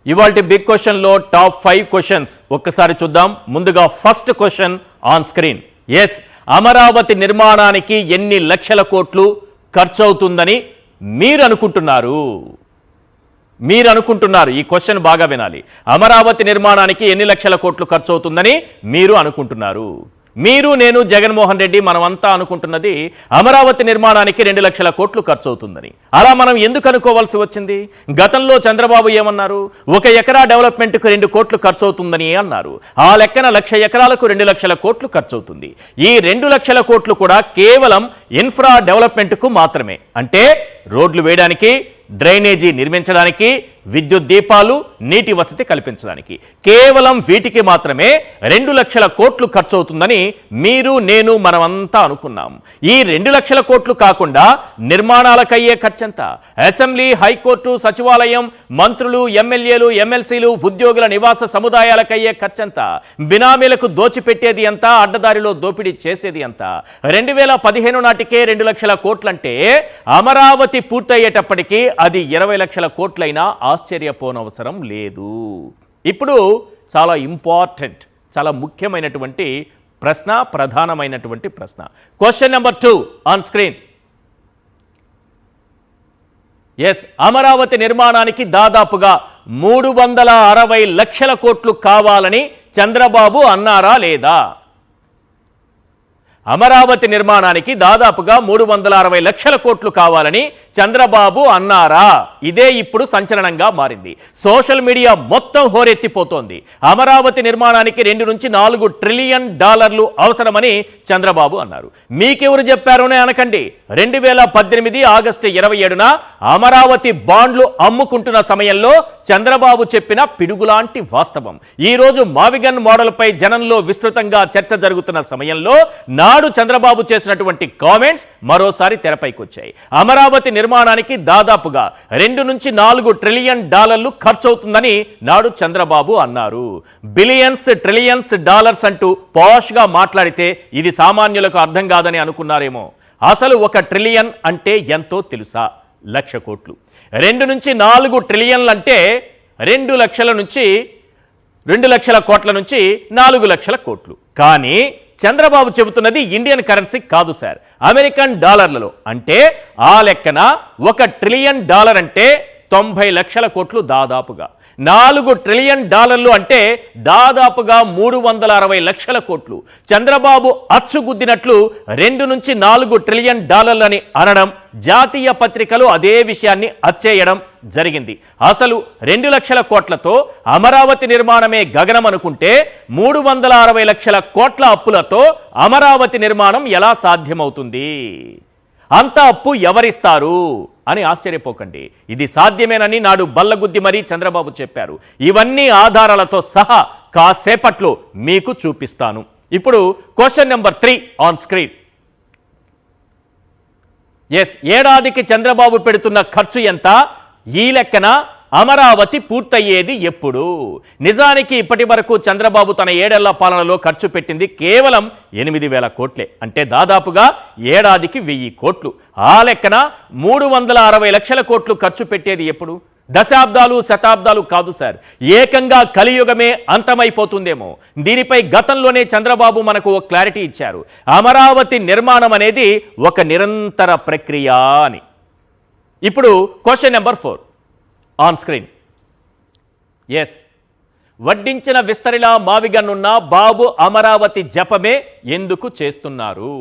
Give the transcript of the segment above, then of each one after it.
ఇవాల్టి big question లో top 5 questions ఒక్కసారి చూద్దాం. ముందుగా first question on screen. Amaravati నిర్మాణానికి ఎన్ని లక్షల కోట్లు ఖర్చు అవుతుందని మీరు అనుకుంటున్నారు? ఈ క్వశ్చన్ బాగా వినాలి. అమరావతి నిర్మాణానికి ఎన్ని లక్షల కోట్లు ఖర్చు అవుతుందని మీరు అనుకుంటున్నారు? మీరు, నేను, జగన్మోహన్ రెడ్డి మనమంతా అనుకుంటున్నది అమరావతి నిర్మాణానికి 2 లక్షల కోట్లు ఖర్చు అవుతుందని. అలా మనం ఎందుకు అనుకోవాల్సి వచ్చింది? గతంలో చంద్రబాబు ఏమన్నారు? 1 ఎకరా డెవలప్మెంట్కు 2 కోట్లు ఖర్చు అవుతుందని అన్నారు. ఆ లెక్కన 1,00,000 ఎకరాలకు 2 లక్షల కోట్లు ఖర్చు అవుతుంది. ఈ 2 లక్షల కోట్లు కూడా కేవలం ఇన్ఫ్రా డెవలప్మెంట్కు మాత్రమే. అంటే రోడ్లు వేయడానికి, డ్రైనేజీ నిర్మించడానికి, విద్యుత్ దీపాలు, నీటి వసతి కల్పించడానికి, కేవలం వీటికి మాత్రమే 2 లక్షల కోట్లు ఖర్చు అవుతుందని మీరు, నేను మనమంతా అనుకున్నాం. ఈ 2 లక్షల కోట్లు కాకుండా నిర్మాణాలకయ్యే ఖర్చంత, అసెంబ్లీ, హైకోర్టు, సచివాలయం, మంత్రులు, ఎమ్మెల్యేలు, ఎమ్మెల్సీలు, ఉద్యోగుల నివాస సముదాయాలకయ్యే ఖర్చంత, బినామీలకు దోచిపెట్టేది ఎంత, అడ్డదారిలో దోపిడీ చేసేది ఎంత? 2015 నాటికే 2 లక్షల కోట్లంటే అమరావతి పూర్తయ్యేటప్పటికీ అది 20 లక్షల కోట్లైనా ఆశ్చర్యపోనవసరం లేదు. ఇప్పుడు చాలా ఇంపార్టెంట్, చాలా ముఖ్యమైనటువంటి ప్రశ్న, ప్రధానమైనటువంటి ప్రశ్న. Question number 2 on screen. Amaravati నిర్మాణానికి దాదాపుగా 360 లక్షల కోట్లు కావాలని చంద్రబాబు అన్నారా లేదా? అమరావతి నిర్మాణానికి దాదాపుగా 360 లక్షల కోట్లు కావాలని చంద్రబాబు అన్నారా? ఇదే ఇప్పుడు సంచలనంగా మారింది. సోషల్ మీడియా మొత్తం హోరెత్తిపోతోంది. అమరావతి నిర్మాణానికి 2 నుంచి 4 ట్రిలియన్ డాలర్లు అవసరమని చంద్రబాబు అన్నారు. మీకెవరు చెప్పారోనే అనకండి. 2018 ఆగస్టు 27న అమరావతి బాండ్లు అమ్ముకుంటున్న సమయంలో చంద్రబాబు చెప్పిన పిడుగులాంటి వాస్తవం ఈరోజు మావిగన్ మోడల్పై జనంలో విస్తృతంగా చర్చ జరుగుతున్న సమయంలో నాడు చంద్రబాబు చేసినటువంటి కామెంట్స్ మరోసారి తెరపైకి వచ్చాయి. అమరావతి నిర్మాణానికి దాదాపుగా 2 నుంచి 4 ట్రిలియన్ డాలర్లు ఖర్చు అవుతుందని నాడు చంద్రబాబు అన్నారు. బిలియన్స్, ట్రిలియన్స్ డాలర్స్ అంటూ పాష్గా మాట్లాడితే ఇది సామాన్యులకు అర్థం కాదని అనుకున్నారేమో. అసలు 1 ట్రిలియన్ అంటే ఎంతో తెలుసా? 1,00,000 కోట్లు. 2 నుంచి 4 ట్రిలియన్లు అంటే 2 లక్షల కోట్ల నుంచి 4 లక్షల కోట్లు. కానీ చంద్రబాబు చెబుతున్నది ఇండియన్ కరెన్సీ కాదు సార్, అమెరికన్ డాలర్లలో. అంటే ఆ లెక్కన 1 ట్రిలియన్ డాలర్ అంటే 90 లక్షల కోట్లు దాదాపుగా. 4 ట్రిలియన్ డాలర్లు అంటే దాదాపుగా 360 లక్షల కోట్లు. చంద్రబాబు అచ్చుగుద్దినట్లు 2 నుంచి 4 ట్రిలియన్ డాలర్లని అనడం, జాతీయ పత్రికలు అదే విషయాన్ని అచ్చేయడం జరిగింది. అసలు 2 లక్షల కోట్లతో అమరావతి నిర్మాణమే గగనం అనుకుంటే 360 లక్షల కోట్ల అప్పులతో అమరావతి నిర్మాణం ఎలా సాధ్యమవుతుంది? అంత అప్పు ఎవరిస్తారు అని ఆశ్చర్యపోకండి. ఇది సాధ్యమేనని నాడు బల్లగుద్ది మరీ చంద్రబాబు చెప్పారు. ఇవన్నీ ఆధారాలతో సహా కాసేపట్లో మీకు చూపిస్తాను. ఇప్పుడు క్వశ్చన్ నెంబర్ 3 ఆన్ స్క్రీన్. ఏడాదికి చంద్రబాబు పెడుతున్న ఖర్చు ఎంత? ఈ లెక్కన అమరావతి పూర్తయ్యేది ఎప్పుడు? నిజానికి ఇప్పటి వరకు చంద్రబాబు తన 7 ఏళ్ల పాలనలో ఖర్చు పెట్టింది కేవలం 8,000 కోట్లే. అంటే దాదాపుగా ఏడాదికి 1,000 కోట్లు. ఆ లెక్కన 360 లక్షల కోట్లు ఖర్చు పెట్టేది ఎప్పుడు? దశాబ్దాలు, శతాబ్దాలు కాదు సార్, ఏకంగా కలియుగమే అంతమైపోతుందేమో. దీనిపై గతంలోనే చంద్రబాబు మనకు ఒక క్లారిటీ ఇచ్చారు. అమరావతి నిర్మాణం అనేది ఒక నిరంతర ప్రక్రియ అని. ఇప్పుడు క్వశ్చన్ నెంబర్ 4 ఆన్ స్క్రీన్. వడ్డించిన విస్తరిలా మావిగన్నున్న బాబు అమరావతి జపమే ఎందుకు చేస్తున్నారు?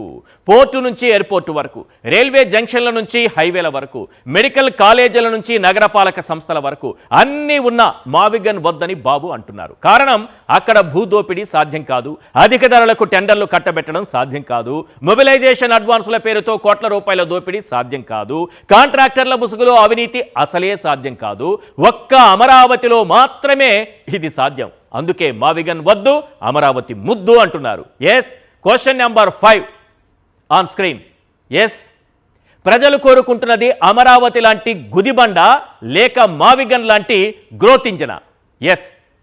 పోర్టు నుంచి ఎయిర్పోర్టు వరకు, రైల్వే జంక్షన్ల నుంచి హైవేల వరకు, మెడికల్ కాలేజీల నుంచి నగరపాలక సంస్థల వరకు అన్నీ ఉన్న మావిగన్ వద్దని బాబు అంటున్నారు. కారణం అక్కడ భూదోపిడీ సాధ్యం కాదు, అధిక ధరలకు టెండర్లు కట్టబెట్టడం సాధ్యం కాదు, మొబిలైజేషన్ అడ్వాన్సుల పేరుతో కోట్ల రూపాయల దోపిడీ సాధ్యం కాదు, కాంట్రాక్టర్ల ముసుగులో అవినీతి అసలే సాధ్యం కాదు. ఒక్క అమరావతిలో మాత్రమే ఇది సాధ్యం. అందుకే మావిగన్ వద్దు, అమరావతి ముద్దు అంటున్నారు. Question number 5 on screen. ప్రజలు కోరుకుంటున్నది అమరావతి లాంటి గుదిబండ లేక మావిగన్ లాంటి గ్రోత్ ఇంజనా?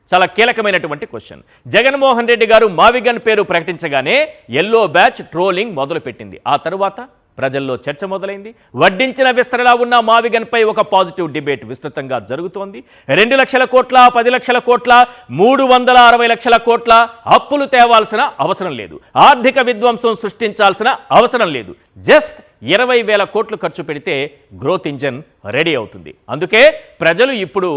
చాలా కీలకమైనటువంటి క్వశ్చన్. జగన్మోహన్ రెడ్డి గారు మావిగన్ పేరు ప్రకటించగానే ఎల్లో బ్యాచ్ ట్రోలింగ్ మొదలుపెట్టింది. ఆ తరువాత ప్రజల్లో చర్చ మొదలైంది. వడ్డించిన విస్తరలా ఉన్న మావిగన్పై ఒక పాజిటివ్ డిబేట్ విస్తృతంగా జరుగుతోంది. 2 లక్షల కోట్ల, 10 లక్షల కోట్ల, 360 లక్షల కోట్ల అప్పులు తేవాల్సిన అవసరం లేదు. ఆర్థిక విధ్వంసం సృష్టించాల్సిన అవసరం లేదు. జస్ట్ 20,000 కోట్లు ఖర్చు పెడితే గ్రోత్ ఇంజన్ రెడీ అవుతుంది. అందుకే ప్రజలు ఇప్పుడు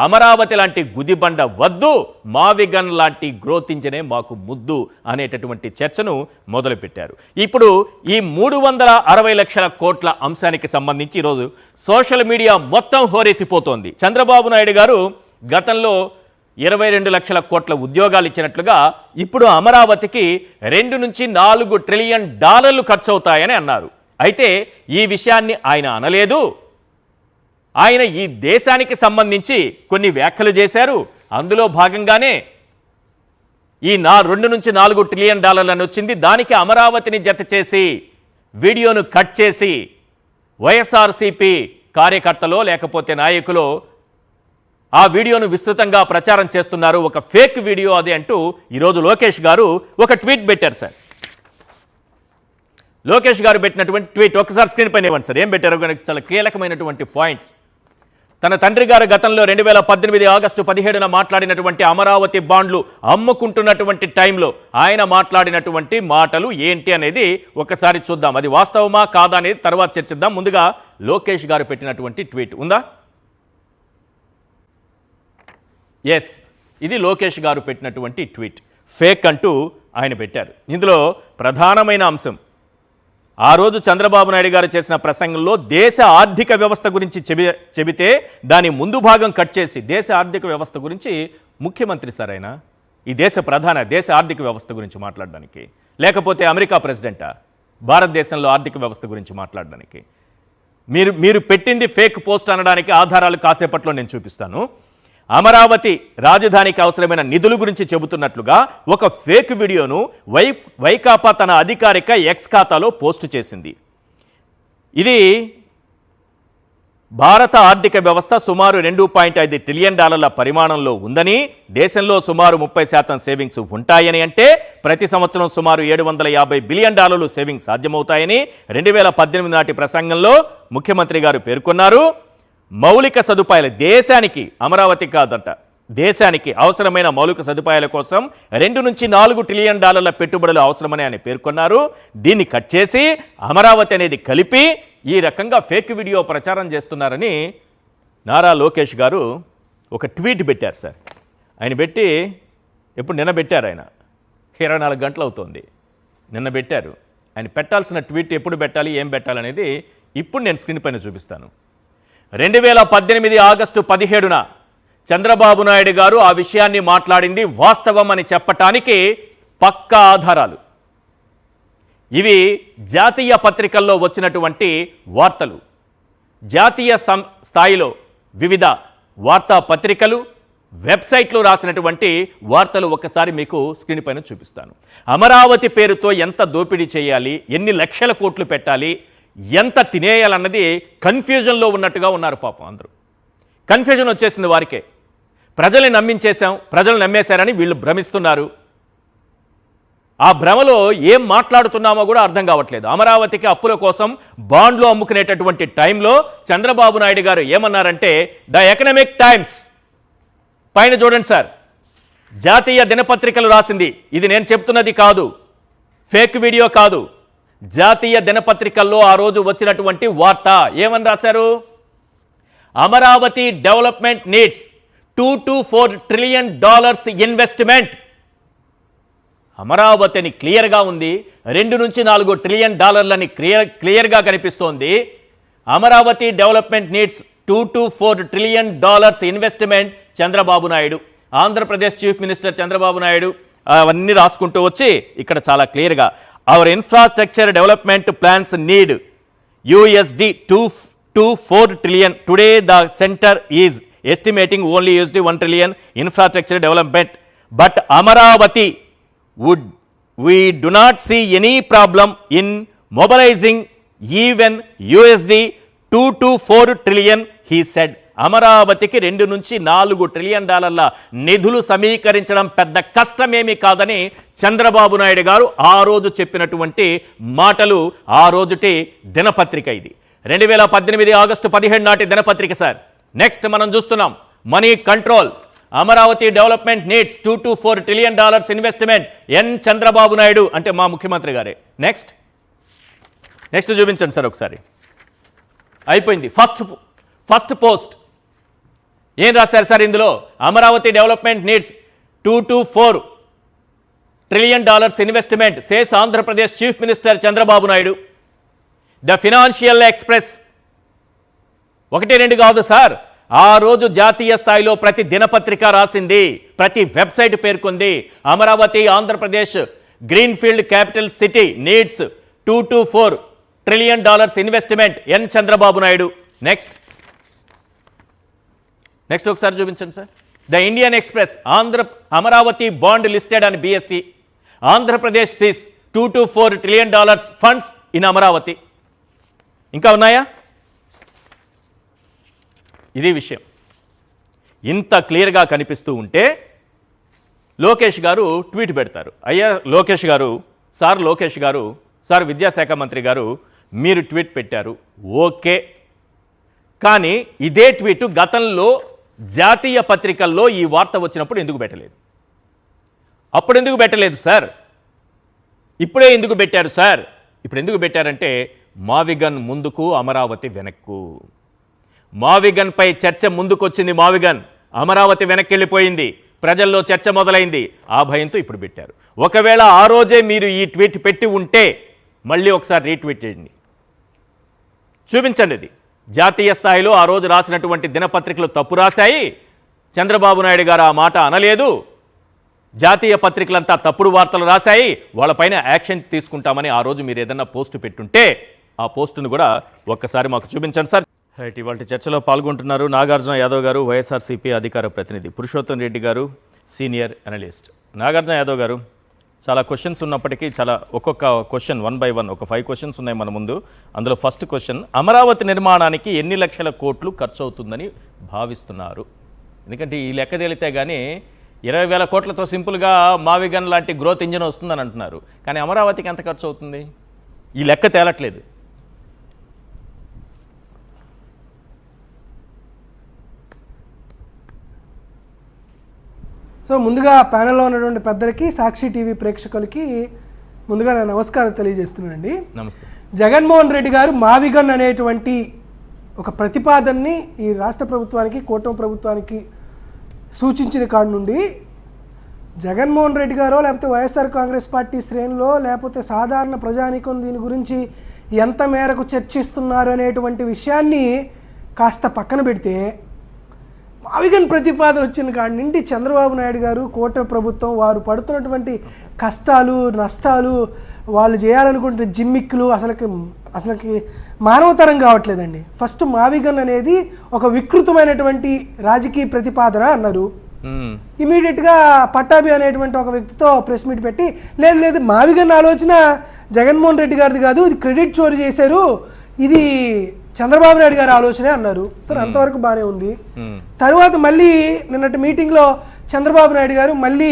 అమరావతి లాంటి గుదిబండ వద్దు, మావిగన్ లాంటి గ్రోత్ ఇంజనే మాకు ముద్దు అనేటటువంటి చర్చను మొదలుపెట్టారు. ఇప్పుడు ఈ 360 లక్షల కోట్ల అంశానికి సంబంధించి ఈరోజు సోషల్ మీడియా మొత్తం హోరెత్తిపోతోంది. చంద్రబాబు నాయుడు గారు గతంలో 22 లక్షల కోట్ల ఉద్యోగాలు ఇచ్చినట్లుగా ఇప్పుడు అమరావతికి 2 నుంచి 4 ట్రిలియన్ డాలర్లు ఖర్చు అవుతాయని అన్నారు. అయితే ఈ విషయాన్ని ఆయన అనలేదు. ఆయన ఈ దేశానికి సంబంధించి కొన్ని వ్యాఖ్యలు చేశారు. అందులో భాగంగానే ఈ 2 నుంచి 4 ట్రిలియన్ డాలర్లను వచ్చింది. దానికి అమరావతిని జత చేసి వీడియోను కట్ చేసి వైఎస్ఆర్సీపీ కార్యకర్తలో లేకపోతే నాయకులు ఆ వీడియోను విస్తృతంగా ప్రచారం చేస్తున్నారు. ఒక ఫేక్ వీడియో అది అంటూ ఈరోజు లోకేష్ గారు ఒక ట్వీట్ పెట్టారు సార్. లోకేష్ గారు పెట్టినటువంటి ట్వీట్ ఒకసారి స్క్రీన్ పైన ఇవ్వండి సార్. ఏం పెట్టారో చాలా కీలకమైనటువంటి పాయింట్స్. తన తండ్రి గారు గతంలో 2018 ఆగస్టు 17న మాట్లాడినటువంటి అమరావతి బాండ్లు అమ్ముకుంటున్నటువంటి టైంలో ఆయన మాట్లాడినటువంటి మాటలు ఏంటి అనేది ఒకసారి చూద్దాం. అది వాస్తవమా కాదా అనేది తర్వాత చర్చిద్దాం. ముందుగా లోకేష్ గారు పెట్టినటువంటి ట్వీట్ ఉందా? ఎస్, ఇది లోకేష్ గారు పెట్టినటువంటి ట్వీట్. ఫేక్ అంటూ ఆయన పెట్టారు. ఇందులో ప్రధానమైన అంశం, ఆ రోజు చంద్రబాబు నాయుడు గారు చేసిన ప్రసంగంలో దేశ ఆర్థిక వ్యవస్థ గురించి చెబితే దాని ముందు భాగం కట్ చేసి దేశ ఆర్థిక వ్యవస్థ గురించి ముఖ్యమంత్రి సార్ ఆయన ఈ దేశ ఆర్థిక వ్యవస్థ గురించి మాట్లాడడానికి, లేకపోతే అమెరికా ప్రెసిడెంటా భారతదేశంలో ఆర్థిక వ్యవస్థ గురించి మాట్లాడడానికి? మీరు పెట్టింది ఫేక్ పోస్ట్ అనడానికి ఆధారాలు కాసేపట్లో నేను చూపిస్తాను. అమరావతి రాజధానికి అవసరమైన నిధుల గురించి చెబుతున్నట్లుగా ఒక ఫేక్ వీడియోను వైకాపా తన అధికారిక ఎక్స్ ఖాతాలో పోస్టు చేసింది. ఇది భారత ఆర్థిక వ్యవస్థ సుమారు 2.5 ట్రిలియన్ డాలర్ల పరిమాణంలో ఉందని, దేశంలో సుమారు 30% సేవింగ్స్ ఉంటాయని, అంటే ప్రతి సంవత్సరం సుమారు 750 బిలియన్ డాలర్లు సేవింగ్స్ సాధ్యమవుతాయని 2018 నాటి ప్రసంగంలో ముఖ్యమంత్రి గారు పేర్కొన్నారు. మౌలిక సదుపాయాలు దేశానికి, అమరావతి కాదంట, దేశానికి అవసరమైన మౌలిక సదుపాయాల కోసం 2 నుంచి 4 ట్రిలియన్ డాలర్ల పెట్టుబడులు అవసరమని ఆయన పేర్కొన్నారు. దీన్ని కట్ చేసి అమరావతి అనేది కలిపి ఈ రకంగా ఫేక్ వీడియో ప్రచారం చేస్తున్నారని నారా లోకేష్ గారు ఒక ట్వీట్ పెట్టారు సార్. ఆయన పెట్టి నిన్న పెట్టారు. ఆయన 24 గంటలు అవుతోంది, నిన్న పెట్టారు. ఆయన పెట్టాల్సిన ట్వీట్ ఎప్పుడు పెట్టాలి, ఏం పెట్టాలనేది ఇప్పుడు నేను స్క్రీన్ పైన చూపిస్తాను. 2018 ఆగస్టు 17న చంద్రబాబు నాయుడు గారు ఆ విషయాన్ని మాట్లాడింది వాస్తవం అని చెప్పటానికి పక్కా ఆధారాలు. ఇవి జాతీయ పత్రికల్లో వచ్చినటువంటి వార్తలు. జాతీయ స్థాయిలో వివిధ వార్తాపత్రికలు, వెబ్సైట్లు రాసినటువంటి వార్తలు ఒకసారి మీకు స్క్రీన్ పైన చూపిస్తాను. అమరావతి పేరుతో ఎంత దోపిడీ చేయాలి, ఎన్ని లక్షల కోట్లు పెట్టాలి, ఎంత తినేయాలన్నది కన్ఫ్యూజన్లో ఉన్నట్టుగా ఉన్నారు పాపం. అందరూ కన్ఫ్యూజన్ వచ్చేసింది వారికే. ప్రజల్ని నమ్మించేశాం, ప్రజలు నమ్మేశారని వీళ్ళు భ్రమిస్తున్నారు. ఆ భ్రమలో ఏం మాట్లాడుతున్నామో కూడా అర్థం కావట్లేదు. అమరావతికి అప్పుల కోసం బాండ్లు అమ్ముకునేటటువంటి టైంలో చంద్రబాబు నాయుడు గారు ఏమన్నారంటే, ద ఎకనామిక్ టైమ్స్ పైన చూడండి సార్, జాతీయ దినపత్రికలు రాసింది, ఇది నేను చెప్తున్నది కాదు, ఫేక్ వీడియో కాదు, జాతీయ దినపత్రికల్లో ఆ రోజు వచ్చినటువంటి వార్త. ఏమని రాశారు? Amaravati development needs 2 to 4 trillion dollars investment. అమరావతిని క్లియర్గా ఉంది, 2 నుంచి 4 ట్రిలియన్ డాలర్లని క్లియర్గా కనిపిస్తోంది. Amaravati development needs 2 to 4 trillion dollars investment. Chandrababu Naidu, Andhra Pradesh chief minister Chandrababu Naidu అవన్నీ రాసుకుంటూ వచ్చి ఇక్కడ చాలా క్లియర్గా our infrastructure development plans need $2 to 4 trillion. Today the centre is estimating only $1 trillion infrastructure development. But Amaravati we do not see any problem in mobilizing even $2 to 4 trillion, he said. అమరావతికి 2 నుంచి 4 trillion డాలర్ల నిధులు సమీకరించడం పెద్ద కష్టమేమీ కాదని చంద్రబాబు నాయుడు గారు ఆ రోజు చెప్పినటువంటి మాటలు ఆ రోజుటి దినపత్రిక. ఇది 2018 ఆగస్టు 17 నాటి దినపత్రిక సార్. నెక్స్ట్ మనం చూస్తున్నాం money control. Amaravati development needs 2 to 4 trillion dollars investment N Chandrababu Naidu, అంటే మా ముఖ్యమంత్రి గారే. నెక్స్ట్ చూపించండి సార్ ఒకసారి. అయిపోయింది. ఫస్ట్ పోస్ట్ ఏం రాశారు సార్ ఇందులో? Amaravati development needs 2 to 4 trillion dollars investment says Andhra Pradesh chief minister Chandrababu Naidu. The financial express 1-2 కాదు సార్, ఆ రోజు జాతీయ స్థాయిలో ప్రతి దినపత్రిక రాసింది, ప్రతి వెబ్సైట్ పేర్కొంది. Amaravati Andhra Pradesh greenfield capital city needs 2 to 4 trillion dollars investment N Chandrababu Naidu. Next ఒకసారి చూపించండి sir. The Indian Express Amaravati bond listed అని BSE. Andhra Pradesh sees 2 to 4 trillion dollars funds in Amaravati. ఇంకా ఉన్నాయా? ఇది విషయం. ఇంత క్లియర్గా కనిపిస్తూ ఉంటే లోకేష్ గారు ట్వీట్ పెడతారు. అయ్యా లోకేష్ గారు, సార్ విద్యాశాఖ మంత్రి గారు, మీరు ట్వీట్ పెట్టారు ఓకే, కానీ ఇదే ట్వీట్ గతంలో జాతీయ పత్రికల్లో ఈ వార్త వచ్చినప్పుడు ఎందుకు పెట్టలేదు? అప్పుడు ఎందుకు పెట్టలేదు సార్? ఇప్పుడే ఎందుకు పెట్టారు సార్? ఇప్పుడు ఎందుకు పెట్టారంటే మావిగన్ ముందుకు అమరావతి వెనక్కు. మావిగన్పై చర్చ ముందుకొచ్చింది. మావిగన్ అమరావతి వెనక్కి వెళ్ళిపోయింది, ప్రజల్లో చర్చ మొదలైంది. ఆ భయంతో ఇప్పుడు పెట్టారు. ఒకవేళ ఆ రోజే మీరు ఈ ట్వీట్ పెట్టి ఉంటే మళ్ళీ ఒకసారి రీట్వీట్ చేయండి, చూపించండి. ఇది జాతీయ స్థాయిలో ఆ రోజు రాసినటువంటి దినపత్రికలు తప్పు రాశాయి, చంద్రబాబు నాయుడు గారు ఆ మాట అనలేదు, జాతీయ పత్రికలంతా తప్పుడు వార్తలు రాశాయి, వాళ్ళపైన యాక్షన్ తీసుకుంటామని ఆ రోజు మీరు ఏదన్నా పోస్ట్ పెట్టుంటే ఆ పోస్టును కూడా ఒక్కసారి మాకు చూపించండి సార్. రైట్, ఇవాళ చర్చలో పాల్గొంటున్నారు నాగార్జున యాదవ్ గారు, వైఎస్ఆర్సీపీ అధికార ప్రతినిధి, పురుషోత్తం రెడ్డి గారు, సీనియర్ అనలిస్ట్. నాగార్జున యాదవ్ గారు, చాలా క్వశ్చన్స్ ఉన్నప్పటికీ ఒక్కొక్క క్వశ్చన్ 1 by 1 ఒక 5 క్వశ్చన్స్ ఉన్నాయి మన ముందు. అందులో ఫస్ట్ క్వశ్చన్, అమరావతి నిర్మాణానికి ఎన్ని లక్షల కోట్లు ఖర్చు అవుతుందని భావిస్తున్నారు? ఎందుకంటే ఈ లెక్క తేలితే కానీ 20,000 కోట్లతో సింపుల్గా మావిగన్ లాంటి గ్రోత్ ఇంజిన్ వస్తుందని అంటున్నారు, కానీ అమరావతికి ఎంత ఖర్చు అవుతుంది? ఈ లెక్క తేలట్లేదు. సో ముందుగా ప్యానెల్లో ఉన్నటువంటి పెద్దలకి, సాక్షి టీవీ ప్రేక్షకులకి ముందుగా నేను నమస్కారం తెలియజేస్తున్నానండి. నమస్తే. జగన్మోహన్ రెడ్డి గారు మావిగన్ అనేటువంటి ఒక ప్రతిపాదనని ఈ రాష్ట్ర ప్రభుత్వానికి, కూటమి ప్రభుత్వానికి సూచించిన కాడి నుండి జగన్మోహన్ రెడ్డి గారో లేకపోతే వైఎస్ఆర్ కాంగ్రెస్ పార్టీ శ్రేణులో లేకపోతే సాధారణ ప్రజానీకం దీని గురించి ఎంత మేరకు చర్చిస్తున్నారు అనేటువంటి విషయాన్ని కాస్త పక్కన పెడితే, మావిగన్ ప్రతిపాదన వచ్చిన కాడి నుండి చంద్రబాబు నాయుడు గారు, కూటమి ప్రభుత్వం వారు పడుతున్నటువంటి కష్టాలు, నష్టాలు, వాళ్ళు చేయాలనుకుంటున్న జిమ్మిక్కులు అసలుకి మానవతరం కావట్లేదండి. ఫస్ట్ మావిగన్ అనేది ఒక వికృతమైనటువంటి రాజకీయ ప్రతిపాదన అన్నారు. ఇమీడియట్గా పట్టాభి అనేటువంటి ఒక వ్యక్తితో ప్రెస్ మీట్ పెట్టి, లేదు మావిగన్ ఆలోచన జగన్మోహన్ రెడ్డి గారిది కాదు, ఇది క్రెడిట్ చోరీ చేశారు, ఇది చంద్రబాబు నాయుడు గారి ఆలోచనే అన్నారు. సరే, అంతవరకు బాగానే ఉంది. తర్వాత మళ్ళీ నిన్నటి మీటింగ్లో చంద్రబాబు నాయుడు గారు మళ్ళీ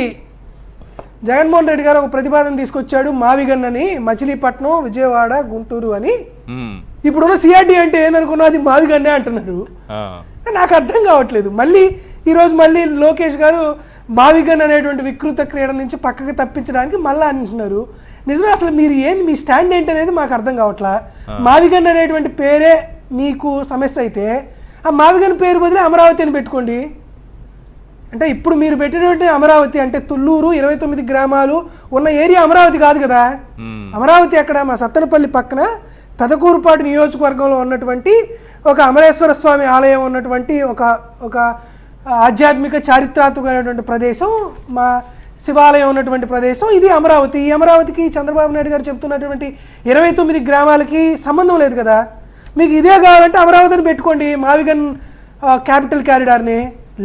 జగన్మోహన్ రెడ్డి గారు ఒక ప్రతిపాదన తీసుకొచ్చాడు మావిగన్ అని, మచిలీపట్నం, విజయవాడ, గుంటూరు అని. ఇప్పుడున్న సిఆర్డీ అంటే ఏందనుకున్నా, అది మావిగన్నే అంటున్నారు. నాకు అర్థం కావట్లేదు. మళ్ళీ ఈరోజు మళ్ళీ లోకేష్ గారు మావిగన్ అనేటువంటి వికృత క్రీడ నుంచి పక్కకు తప్పించడానికి మళ్ళీ అంటున్నారు. నిజమే, అసలు మీరు ఏంది, మీ స్టాండ్ ఏంటి అనేది మాకు అర్థం కావట్లా. మావిగన్ అనేటువంటి పేరే మీకు సమస్య అయితే ఆ మావిగన్ పేరు బదులు అమరావతి అని పెట్టుకోండి. అంటే ఇప్పుడు మీరు పెట్టినటువంటి అమరావతి అంటే తుళ్ళూరు 29 గ్రామాలు ఉన్న ఏరియా అమరావతి కాదు కదా. అమరావతి అక్కడ మా సత్తెనపల్లి పక్కన పెదకూరుపాటు నియోజకవర్గంలో ఉన్నటువంటి ఒక అమరేశ్వర స్వామి ఆలయం ఉన్నటువంటి ఒక ఆధ్యాత్మిక చారిత్రాత్మకమైనటువంటి ప్రదేశం, మా శివాలయం ఉన్నటువంటి ప్రదేశం ఇది అమరావతి. ఈ అమరావతికి చంద్రబాబు నాయుడు గారు చెప్తున్నటువంటి 29 గ్రామాలకి సంబంధం లేదు కదా. మీకు ఇదే కావాలంటే అమరావతిని పెట్టుకోండి, మావిగన్ క్యాపిటల్ క్యారిడార్ని.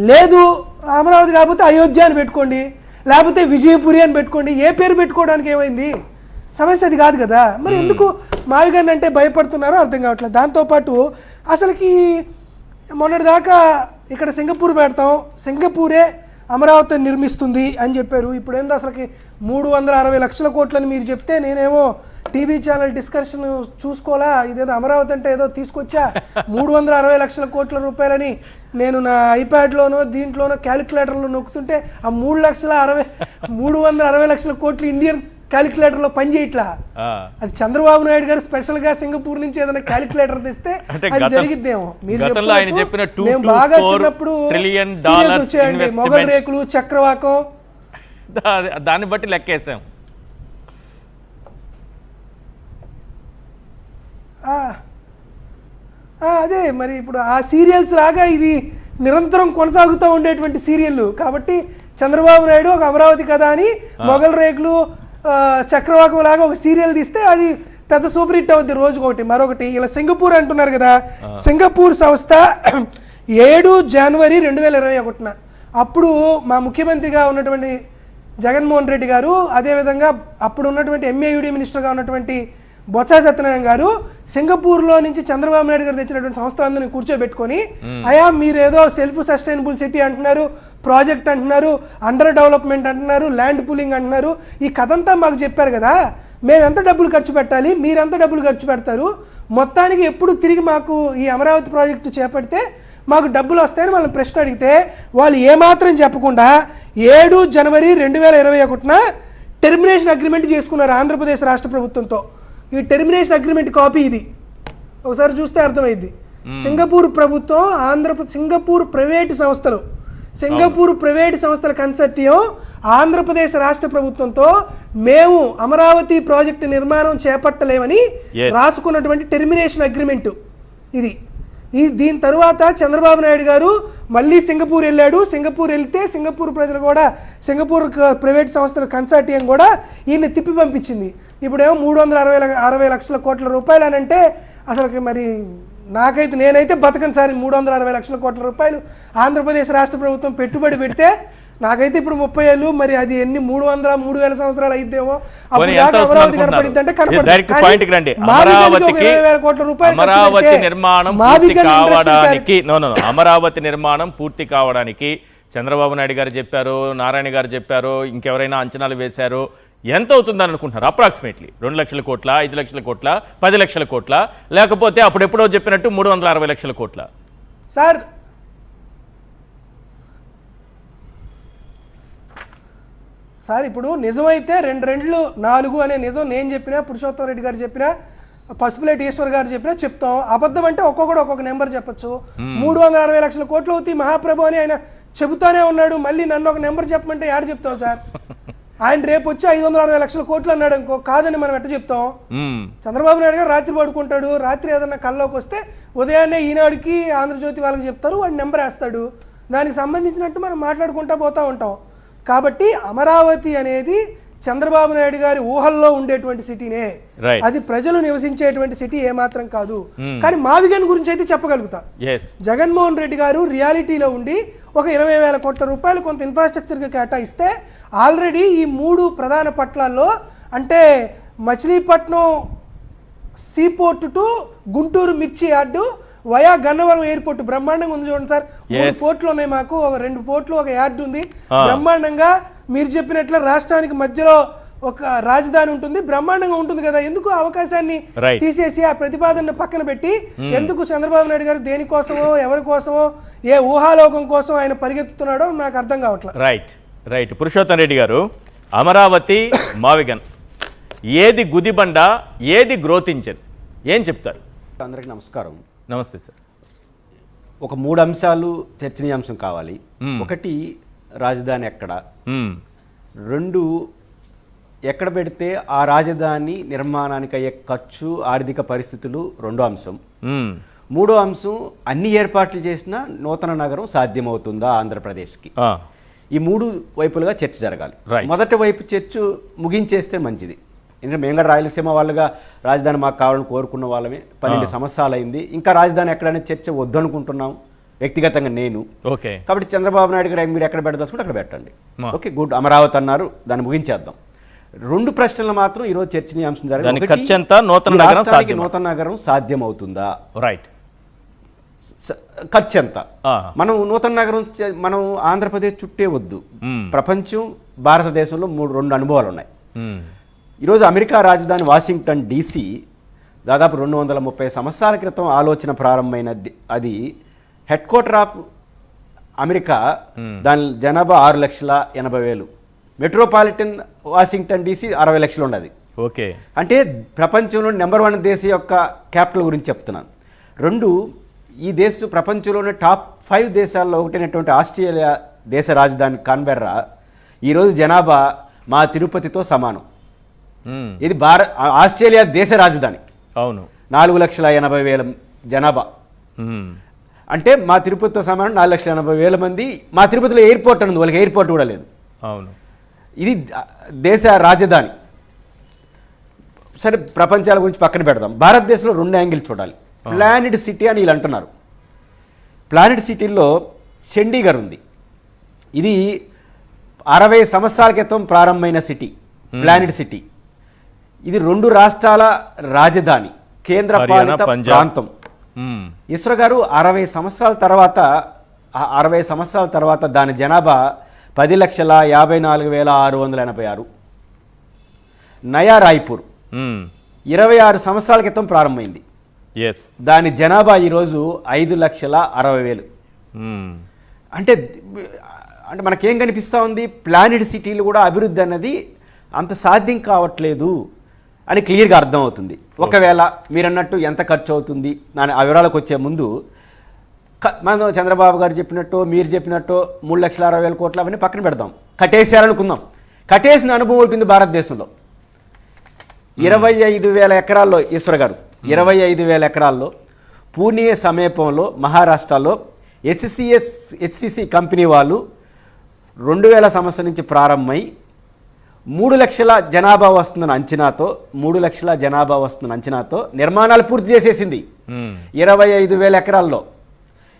లేదు అమరావతి కాకపోతే అయోధ్య అని పెట్టుకోండి, లేకపోతే విజయపురి అని పెట్టుకోండి. ఏ పేరు పెట్టుకోవడానికి ఏమైంది? సమస్య అది కాదు కదా. మరి ఎందుకు మావిగన్ అంటే భయపడుతున్నారో అర్థం కావట్లేదు. దాంతోపాటు అసలుకి మొన్నటిదాకా ఇక్కడ సింగపూర్ పెడతాం, సింగపూరే అమరావతిని నిర్మిస్తుంది అని చెప్పారు. ఇప్పుడు ఏందో అసలుకి 360 లక్షల కోట్లని మీరు చెప్తే నేనేమో టీవీ ఛానల్ డిస్కషన్ చూసుకోవాలా, ఇదేదో అమరావతి అంటే ఏదో తీసుకొచ్చా 360 లక్షల కోట్ల రూపాయలని నేను నా ఐప్యాడ్లోనో దీంట్లోనో క్యాలిక్యులేటర్లో నొక్కుతుంటే ఆ 360 లక్షల కోట్లు ఇండియన్ క్యాలిక్యులేటర్లో పనిచేయట్లా. అది చంద్రబాబు నాయుడు గారు స్పెషల్గా సింగపూర్ నుంచి ఏదైనా క్యాలిక్యులేటర్ తెస్తే అది జరిగిద్దేమో. మీరు మేము బాగా చిన్నప్పుడు సీరియల్స్ వచ్చాయండి, మొగల్ రేకులు, చక్రవాకం, దాన్ని బట్టి లెక్కేసాం. అదే మరి ఇప్పుడు ఆ సీరియల్స్ లాగా ఇది నిరంతరం కొనసాగుతూ ఉండేటువంటి సీరియల్ కాబట్టి చంద్రబాబు నాయుడు ఒక అమరావతి కథ అని మొగల్ రేకులు చక్రవాకం లాగా ఒక సీరియల్ తీస్తే అది పెద్ద సూపర్ హిట్ అవుద్ది రోజుకొకటి. మరొకటి ఇలా సింగపూర్ అంటున్నారు కదా, సింగపూర్ సంస్థ 7 జనవరి 2021 అప్పుడు మా ముఖ్యమంత్రిగా ఉన్నటువంటి జగన్మోహన్ రెడ్డి గారు, అదేవిధంగా అప్పుడు ఉన్నటువంటి ఎంఏయుడి మినిస్టర్గా ఉన్నటువంటి బొత్స సత్యనారాయణ గారు సింగపూర్లో నుంచి చంద్రబాబు నాయుడు గారు తెచ్చినటువంటి సంస్థలందరినీ కూర్చోబెట్టుకొని, అయా మీరు ఏదో సెల్ఫ్ సస్టైనబుల్ సిటీ అంటున్నారు, ప్రాజెక్ట్ అంటున్నారు, అండర్ డెవలప్మెంట్ అంటున్నారు, ల్యాండ్ పూలింగ్ అంటున్నారు, ఈ కథంతా మాకు చెప్పారు కదా, మేము ఎంత డబ్బులు ఖర్చు పెట్టాలి, మీరు ఎంత డబ్బులు ఖర్చు పెడతారు, మొత్తానికి ఎప్పుడు తిరిగి మాకు ఈ అమరావతి ప్రాజెక్టు చేపడితే మాకు డబ్బులు వస్తాయని వాళ్ళని ప్రశ్న అడిగితే వాళ్ళు ఏమాత్రం చెప్పకుండా 7 జనవరి 2021 టెర్మినేషన్ అగ్రిమెంట్ చేసుకున్నారు ఆంధ్రప్రదేశ్ రాష్ట్ర ప్రభుత్వంతో. ఈ టెర్మినేషన్ అగ్రిమెంట్ కాపీ ఇది, ఒకసారి చూస్తే అర్థమైంది. సింగపూర్ ప్రభుత్వం సింగపూర్ ప్రైవేటు సంస్థల కన్సర్టియం ఆంధ్రప్రదేశ్ రాష్ట్ర ప్రభుత్వంతో మేము అమరావతి ప్రాజెక్టు నిర్మాణం చేపట్టలేమని రాసుకున్నటువంటి టెర్మినేషన్ అగ్రిమెంట్ ఇది. దీని తరువాత చంద్రబాబు నాయుడు గారు మళ్ళీ సింగపూర్ వెళ్ళాడు. సింగపూర్ వెళ్తే సింగపూర్ ప్రజలు కూడా, సింగపూర్ ప్రైవేట్ సంస్థల కన్సార్టియం కూడా ఈయన్ని తిప్పి పంపించింది. ఇప్పుడేమో 360 లక్షల కోట్ల రూపాయలు అని అంటే అసలు మరి నేనైతే బతకను సార్. 360 లక్షల కోట్ల రూపాయలు ఆంధ్రప్రదేశ్ రాష్ట్ర ప్రభుత్వం పెట్టుబడి పెడితే నాకైతే ఇప్పుడు 30 ఏళ్ళు, మరి అది ఎన్ని 300-3000 సంవత్సరాలు అయితేమో అప్పుడు దాకా అమరావతి కనపడిద్ది అంటే అమరావతి నిర్మాణం పూర్తి కావడానికి చంద్రబాబు నాయుడు గారు చెప్పారు, నారాయణ గారు చెప్పారు, ఇంకెవరైనా అంచనాలు వేశారు, ఎంత అవుతుందని అనుకుంటున్నారు? అప్రాక్సిమేట్లీ 2 లక్షల కోట్ల, 5 లక్షల కోట్ల, 10 లక్షల కోట్ల, లేకపోతే అప్పుడెప్పుడో చెప్పినట్టు 360 లక్షల కోట్ల? సార్ ఇప్పుడు నిజమైతే 2 4 అనే నిజం నేను చెప్పినా, పురుషోత్తం రెడ్డి గారు చెప్పినా, పసుపులేటి ఈశ్వర్ గారు చెప్పినా చెప్తాం. అబద్ధం అంటే ఒక్కొక్క నెంబర్ చెప్పచ్చు. 360 లక్షల కోట్లు అవుతాయి మహాప్రభు అని ఆయన చెబుతానే ఉన్నాడు. మళ్ళీ నన్ను ఒక నెంబర్ చెప్పమంటే యాడ్ చెప్తాం సార్? ఆయన రేపు వచ్చి 560 లక్షల కోట్లు అన్నాడు అనుకో, కాదని మనం ఎట్ట చెప్తాం? చంద్రబాబు నాయుడు గారు రాత్రి పడుకుంటాడు, రాత్రి ఏదన్నా కల్లోకి వస్తే ఉదయాన్నే ఈనాడుకి ఆంధ్రజ్యోతి వాళ్ళకి చెప్తారు, వాడు నెంబర్ వేస్తాడు, దానికి సంబంధించినట్టు మనం మాట్లాడుకుంటూ పోతూ ఉంటాం. కాబట్టి అమరావతి అనేది చంద్రబాబు నాయుడు గారి ఊహల్లో ఉండేటువంటి సిటీనే, అది ప్రజలు నివసించేటువంటి సిటీ ఏమాత్రం కాదు. కానీ మావిగన్ గురించి అయితే చెప్పగలుగుతా. జగన్మోహన్ రెడ్డి గారు రియాలిటీలో ఉండి ఒక 20,000 కోట్ల రూపాయలు కొంత ఇన్ఫ్రాస్ట్రక్చర్కి కేటాయిస్తే ఆల్రెడీ ఈ 3 ప్రధాన పట్టాల్లో, అంటే మచిలీపట్నం సీపోర్ట్ టు గుంటూరు మిర్చి యార్డు వయా గన్నవరం ఎయిర్పోర్ట్ బ్రహ్మాండంగా ఉంది చూడండి సార్. 3 పోర్ట్లు ఉన్నాయి మాకు, ఒక 2 పోర్ట్లు, ఒక యార్డు ఉంది బ్రహ్మాండంగా. మీరు చెప్పినట్లు రాష్ట్రానికి మధ్యలో ఒక రాజధాని ఉంటుంది, బ్రహ్మాండంగా ఉంటుంది కదా. ఎందుకు అవకాశాన్ని తీసేసి ఆ ప్రతిపాదనను పక్కన పెట్టి ఎందుకు చంద్రబాబు నాయుడు గారు దేనికోసమో ఎవరి కోసమో ఏ ఊహాలోకం కోసం ఆయన పరిగెత్తుతున్నాడో నాకు అర్థం కావట్లేదు. రైట్ పురుషోత్తం రెడ్డి గారు, అమరావతి మావిగన్ ఏది గుదిబండ, ఏది గ్రోత్ ఇంజన్, ఏం చెప్తారు? అందరికీ నమస్కారం. నమస్తే సార్. ఒక 3 అంశాలు చర్చనీయాంశం కావాలి. ఒకటి రాజధాని ఎక్కడ, 2 ఎక్కడ పెడితే ఆ రాజధాని నిర్మాణానికి అయ్యే ఖర్చు, ఆర్థిక పరిస్థితులు 2వ అంశం. 3వ అంశం అన్ని ఏర్పాట్లు చేసిన నూతన నగరం సాధ్యమవుతుందా ఆంధ్రప్రదేశ్కి. ఈ 3 వైపులుగా చర్చ జరగాలి. మొదటి వైపు చర్చ ముగించేస్తే మంచిది. ఎందుకంటే మేము కూడా రాయలసీమ వాళ్ళుగా రాజధాని మాకు కావాలని కోరుకున్న వాళ్ళమే. 12 సంవత్సరాలు అయింది, ఇంకా రాజధాని ఎక్కడనే చర్చ వద్దనుకుంటున్నాం వ్యక్తిగతంగా నేను. కాబట్టి చంద్రబాబు నాయుడు గారు మీరు ఎక్కడ పెడదలుచుకుంటే అక్కడ పెట్టండి. ఓకే గుడ్, అమరావతి అన్నారు, దాన్ని ముగించేద్దాం. 2 ప్రశ్నలు మాత్రం ఈరోజు చర్చనీయాంశం జరగాలి. నూతన నగరం సాధ్యం అవుతుందా? రైట్. ఖర్చు ఎంత? ఆ. మనం నూతన నగరం మనం ఆంధ్రప్రదేశ్ చుట్టే వద్దు. మ్మ్. ప్రపంచం భారతదేశంలో రెండు అనుభవాలు ఉన్నాయి. మ్మ్. ఈరోజు అమెరికా రాజధాని వాషింగ్టన్ DC దాదాపు 230 సంవత్సరాల క్రితం ఆలోచన ప్రారంభమైన అది హెడ్ క్వార్టర్ ఆఫ్ అమెరికా. దాని జనాభా 6,80,000. మెట్రోపాలిటన్ వాషింగ్టన్ DC 60 లక్షలు ఉన్నది. ఓకే. అంటే ప్రపంచంలో నెంబర్ 1 దేశం యొక్క క్యాపిటల్ గురించి చెప్తున్నాను. 2, ఈ దేశం ప్రపంచంలోనే టాప్ 5 దేశాల్లో ఒకటైనటువంటి ఆస్ట్రేలియా దేశ రాజధాని కాన్బెర్రా ఈరోజు జనాభా మా తిరుపతితో సమానం. మ్మ్. ఇది ఆస్ట్రేలియా దేశ రాజధాని. అవును. 4,80,000 జనాభా. మ్మ్. అంటే మా తిరుపతితో సమానం 4,80,000 మంది. మా తిరుపతిలో ఎయిర్పోర్ట్ ఉంది, వాళ్ళకి ఎయిర్పోర్ట్ కూడా లేదు. అవును. ఇది దేశ రాజధాని. సరే, ప్రపంచాల గురించి పక్కన పెడదాం. భారతదేశంలో 2 యాంగిల్ చూడాలి. ప్లానెడ్ సిటీ అని వీళ్ళు అంటున్నారు. ప్లానెడ్ సిటీల్లో చండీగఢ్ ఉంది. ఇది 60 సంవత్సరాల క్రితం ప్రారంభమైన సిటీ, ప్లానెడ్ సిటీ. ఇది 2 రాష్ట్రాల రాజధాని, కేంద్ర పాలిత ప్రాంతం. ఇస్రో గారు 60 సంవత్సరాల తర్వాత దాని జనాభా 10,54,686. నయా రాయ్పూర్ 26 సంవత్సరాల క్రితం ప్రారంభమైంది. దాని జనాభా ఈరోజు 5,60,000. అంటే మనకేం కనిపిస్తూ ఉంది? ప్లానెడ్ సిటీలు కూడా అభివృద్ధి అన్నది అంత సాధ్యం కావట్లేదు అని క్లియర్గా అర్థమవుతుంది. ఒకవేళ మీరన్నట్టు ఎంత ఖర్చు అవుతుంది ఆ వివరాలకు వచ్చే ముందు మనం చంద్రబాబు గారు చెప్పినట్టు మీరు చెప్పినట్టు 3,60,000 కోట్లు అవన్నీ పక్కన పెడదాం. కట్టేసారనుకుందాం. కట్టేసిన అనుభవం ఉంటుంది భారతదేశంలో. 25,000 ఎకరాల్లో ఈశ్వర్ గారు 25,000 ఎకరాల్లో పూణే సమీపంలో మహారాష్ట్రలో HCC కంపెనీ వాళ్ళు 2000 సంవత్సరం నుంచి ప్రారంభమై 3 లక్షల జనాభా వస్తుందని అంచనాతో నిర్మాణాలు పూర్తి చేసేసింది 25,000 ఎకరాల్లో.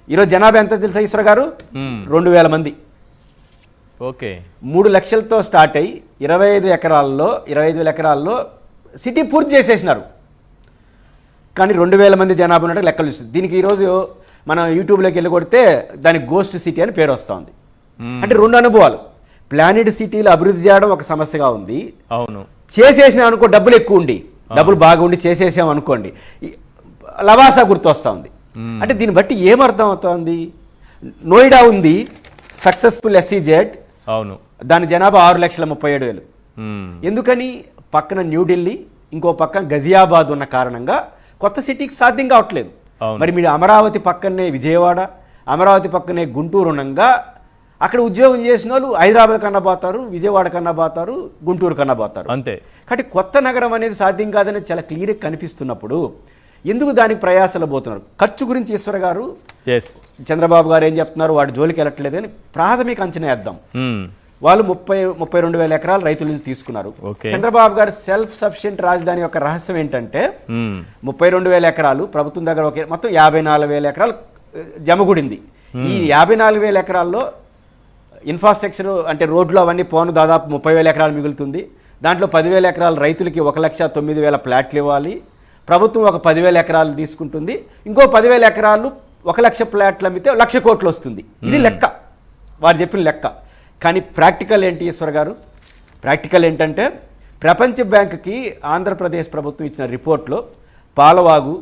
ఈరోజు జనాభా ఎంత తెలుసా ఈశ్వర్ గారు? 2,000 మంది. ఓకే. 3 లక్షలతో స్టార్ట్ అయ్యి 25,000 ఎకరాల్లో సిటీ పూర్తి చేసేసినారు. కానీ 2,000 మంది జనాభా ఉన్నట్టు లెక్కలు చూస్తుంది. దీనికి ఈరోజు మనం యూట్యూబ్లోకి వెళ్ళి కొడితే దానికి గోస్ట్ సిటీ అని పేరు వస్తుంది. అంటే 2 అనుభవాలు. ప్లానెడ్ సిటీలు అభివృద్ధి చేయడం ఒక సమస్యగా ఉంది. అవును. చేసేసినా అనుకో, డబ్బులు ఎక్కువ ఉండి, డబ్బులు బాగా ఉండి చేసేసాం అనుకోండి, లవాసా గుర్తొస్తూ ఉంది. అంటే దీన్ని బట్టి ఏమర్థం అవుతోంది? నోయిడా ఉంది, సక్సెస్ఫుల్ SEZ. అవును. దాని జనాభా 6,37,000. ఎందుకని? పక్కన న్యూఢిల్లీ, ఇంకో పక్కన గజియాబాద్ ఉన్న కారణంగా కొత్త సిటీకి సాధ్యం కావట్లేదు. మరి మీరు అమరావతి పక్కనే విజయవాడ, అమరావతి పక్కనే గుంటూరు ఉండగా అక్కడ ఉద్యోగం చేసిన వాళ్ళు హైదరాబాద్ కన్నా పోతారు, విజయవాడ కన్నా పోతారు, గుంటూరు కన్నా పోతారు. అంతే. కాబట్టి కొత్త నగరం అనేది సాధ్యం కాదనేది చాలా క్లియర్గా కనిపిస్తున్నప్పుడు ఎందుకు దానికి ప్రయాసాలు పోతున్నారు? ఖర్చు గురించి ఈశ్వర్ గారు, చంద్రబాబు గారు ఏం చెప్తున్నారు? వాటి జోలికి వెళ్ళట్లేదు అని ప్రాథమిక అంచనా వేద్దాం. వాళ్ళు 32,000 ఎకరాలు రైతుల నుంచి తీసుకున్నారు. చంద్రబాబు గారు సెల్ఫ్ సఫిషియెంట్ రాజధాని యొక్క రహస్యం ఏంటంటే 32,000 ఎకరాలు ప్రభుత్వం దగ్గర మొత్తం 54,000 ఎకరాలు జమగుడింది. ఈ 54,000 ఎకరాల్లో ఇన్ఫ్రాస్ట్రక్చర్ అంటే రోడ్లు అవన్నీ పోను దాదాపు 30,000 ఎకరాలు మిగులుతుంది. దాంట్లో 10,000 ఎకరాలు రైతులకి 1,09,000 ప్లాట్లు ఇవ్వాలి. ప్రభుత్వం ఒక 10,000 ఎకరాలు తీసుకుంటుంది. ఇంకో 10,000 ఎకరాలు 1,00,000 ప్లాట్లు అమ్మితే 1,00,000 కోట్లు వస్తుంది. ఇది లెక్క, వారు చెప్పిన లెక్క. కానీ ప్రాక్టికల్ ఏంటి ఈశ్వర్ గారు? ప్రాక్టికల్ ఏంటంటే ప్రపంచ బ్యాంకుకి ఆంధ్రప్రదేశ్ ప్రభుత్వం ఇచ్చిన రిపోర్ట్లో పాలవాగు,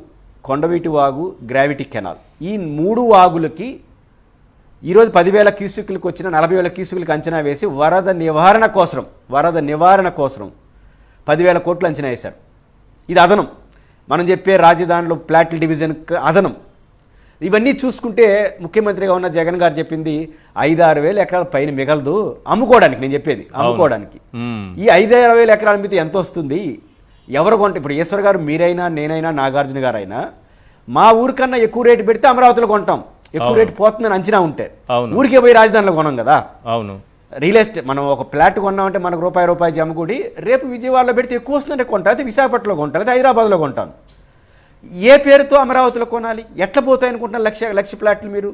కొండవీటి వాగు, గ్రావిటీ కెనాల్ ఈ 3 వాగులకి ఈరోజు 10,000 క్యూసెక్కులకు వచ్చిన 40,000 క్యూసెక్కులకు అంచనా వేసి వరద నివారణ కోసం 10,000 కోట్లు అంచనా వేశారు. ఇది అదనం. మనం చెప్పే రాజధానిలో ప్లాట్ల డివిజన్ అదనం. ఇవన్నీ చూసుకుంటే ముఖ్యమంత్రిగా ఉన్న జగన్ గారు చెప్పింది 5,000-6,000 ఎకరాల పైన మిగలదు అమ్ముకోవడానికి. నేను చెప్పేది అమ్ముకోవడానికి. ఈ 5,000-6,000 ఎకరాల మీద ఎంత వస్తుంది? ఎవరు కొంట? ఇప్పుడు ఈశ్వర్ గారు, మీరైనా, నేనైనా, నాగార్జున గారు అయినా మా ఊరికన్నా ఎక్కువ రేటు పెడితే అమరావతిలో కొంటాం. ఎక్కువ రేటు పోతుందని అంచనా ఉంటే ఊరికే పోయి రాజధానిలో కొనం కదా. అవును. రియల్ ఎస్టేట్ మనం ఒక ఫ్లాట్ కొన్నామంటే మనకు రూపాయి జమకూడి రేపు విజయవాడలో పెడితే ఎక్కువ వస్తుందంటే కొంటాను, అయితే విశాఖపట్నంలో కొంటాను, అయితే హైదరాబాద్లో కొంటాను. ఏ పేరుతో అమరావతిలో కొనాలి? ఎట్లా పోతాయి అనుకుంటున్నారు లక్ష ప్లాట్లు మీరు?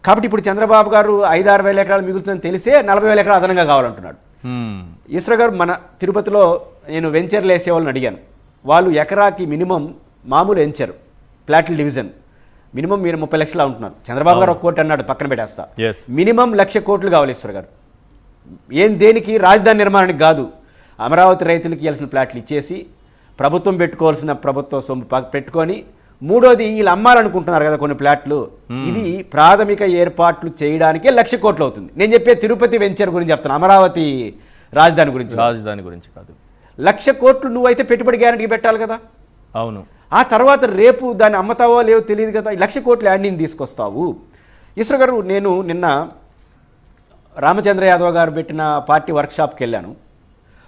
కాబట్టి ఇప్పుడు చంద్రబాబు గారు 5,000-6,000 ఎకరాలు మిగులుతుందని తెలిసే 40,000 ఎకరాలు అదనంగా కావాలంటున్నాడు. ఈశ్వర్ గారు, మన తిరుపతిలో నేను వెంచర్లు వేసే వాళ్ళని అడిగాను. వాళ్ళు ఎకరాకి మినిమం మామూలు వెంచర్ ప్లాట్ల డివిజన్ మినిమం మీరు 30 లక్షలు ఉంటున్నారు. చంద్రబాబు గారు 1 కోటి అన్నాడు, పక్కన పెట్టేస్తా. Yes. మినిమం 1,00,000 కోట్లు కావాలి ఈశ్వర్ గారు. దేనికి? రాజధాని నిర్మాణానికి కాదు. అమరావతి రైతులకి ఇవ్వాల్సిన ప్లాట్లు ఇచ్చేసి ప్రభుత్వం పెట్టుకోవాల్సిన ప్రభుత్వ సొమ్ము పెట్టుకొని, మూడోది వీళ్ళు అమ్మాలనుకుంటున్నారు కదా కొన్ని ప్లాట్లు, ఇది ప్రాథమిక ఏర్పాట్లు చేయడానికే 1,00,000 కోట్లు అవుతుంది. నేను చెప్పే తిరుపతి వెంచర్ గురించి చెప్తాను, అమరావతి రాజధాని గురించి కాదు. 1,00,000 కోట్లు నువ్వైతే పెట్టుబడి గ్యారెంటీ పెట్టాలి కదా. అవును. ఆ తర్వాత రేపు దాన్ని అమ్మతావో లేవో తెలియదు కదా. 1,00,000 కోట్లు యాడ్ని తీసుకొస్తావు. ఈశ్వర్ గారు, నేను నిన్న రామచంద్ర యాదవ్ గారు పెట్టిన పార్టీ వర్క్షాప్కి వెళ్ళాను.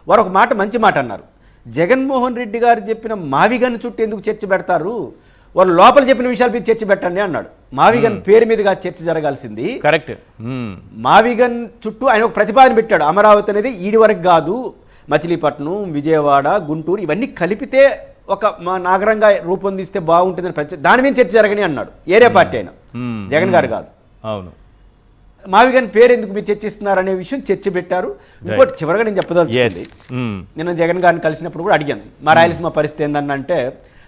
వారు ఒక మాట, మంచి మాట అన్నారు. జగన్మోహన్ రెడ్డి గారు చెప్పిన మావిగన్ చుట్టూ ఎందుకు చర్చ పెడతారు, వాళ్ళు లోపల చెప్పిన విషయాల మీద చర్చ పెట్టండి అన్నాడు. మావిగన్ పేరు మీదుగా చర్చ జరగాల్సింది. కరెక్ట్. మావిగన్ చుట్టూ ఆయన ఒక ప్రతిపాదన పెట్టాడు. అమరావతి అనేది ఈడి వరకు కాదు, మచిలీపట్నం, విజయవాడ, గుంటూరు ఇవన్నీ కలిపితే ఒక మా నగరంగా రూపొందిస్తే బాగుంటుందని దాని మీద చర్చ జరగని అన్నాడు. ఏరే పార్టీ అయినా, జగన్ గారు కాదు. అవును. మావిగన్ పేరు ఎందుకు మీరు చర్చిస్తున్నారనే విషయం చర్చ పెట్టారు. ఇంకోటి చివరిగా నేను చెప్పదలుచుకుంది, నేను జగన్ గారిని కలిసినప్పుడు కూడా అడిగాను, మా రాయలసీమ పరిస్థితి ఏందని. అంటే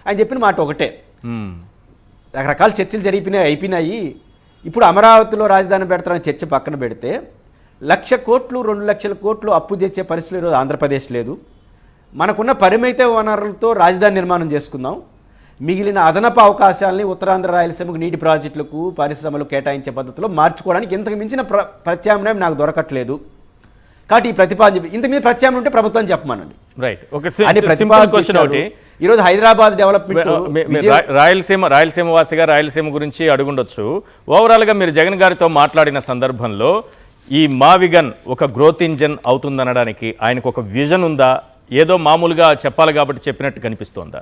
ఆయన చెప్పిన మాట ఒకటే, రకరకాల చర్చలు అయిపోయినాయి. ఇప్పుడు అమరావతిలో రాజధాని పెడతారని చర్చ పక్కన పెడితే 1,00,000 కోట్లు 2,00,000 కోట్లు అప్పు తెచ్చే పరిస్థితులు ఈరోజు ఆంధ్రప్రదేశ్ లేదు. మనకున్న పరిమిత వనరులతో రాజధాని నిర్మాణం చేసుకుందాం. మిగిలిన అదనపు అవకాశాలని ఉత్తరాంధ్ర రాయలసీమకు నీటి ప్రాజెక్టులకు, పరిశ్రమలు కేటాయించే పద్ధతిలో మార్చుకోవడానికి ఇంతకు మించిన ప్రత్యామ్నాయం నాకు దొరకట్లేదు. కాబట్టి ఈ ప్రతిపాదన, ఇంత మీద ప్రత్యామ్నాయం ఉంటే ప్రభుత్వం చెప్పమనండి. ఈరోజు హైదరాబాద్ డెవలప్మెంట్, రాయలసీమ వాసిగా రాయలసీమ గురించి అడుగుండొచ్చు. ఓవరాల్గా మీరు జగన్ గారితో మాట్లాడిన సందర్భంలో ఈ మావిగన్ ఒక గ్రోత్ ఇంజన్ అవుతుందనడానికి ఆయనకు ఒక విజన్ ఉందా, ఏదో మామూలుగా చెప్పాలి కాబట్టి చెప్పినట్టు కనిపిస్తోందా?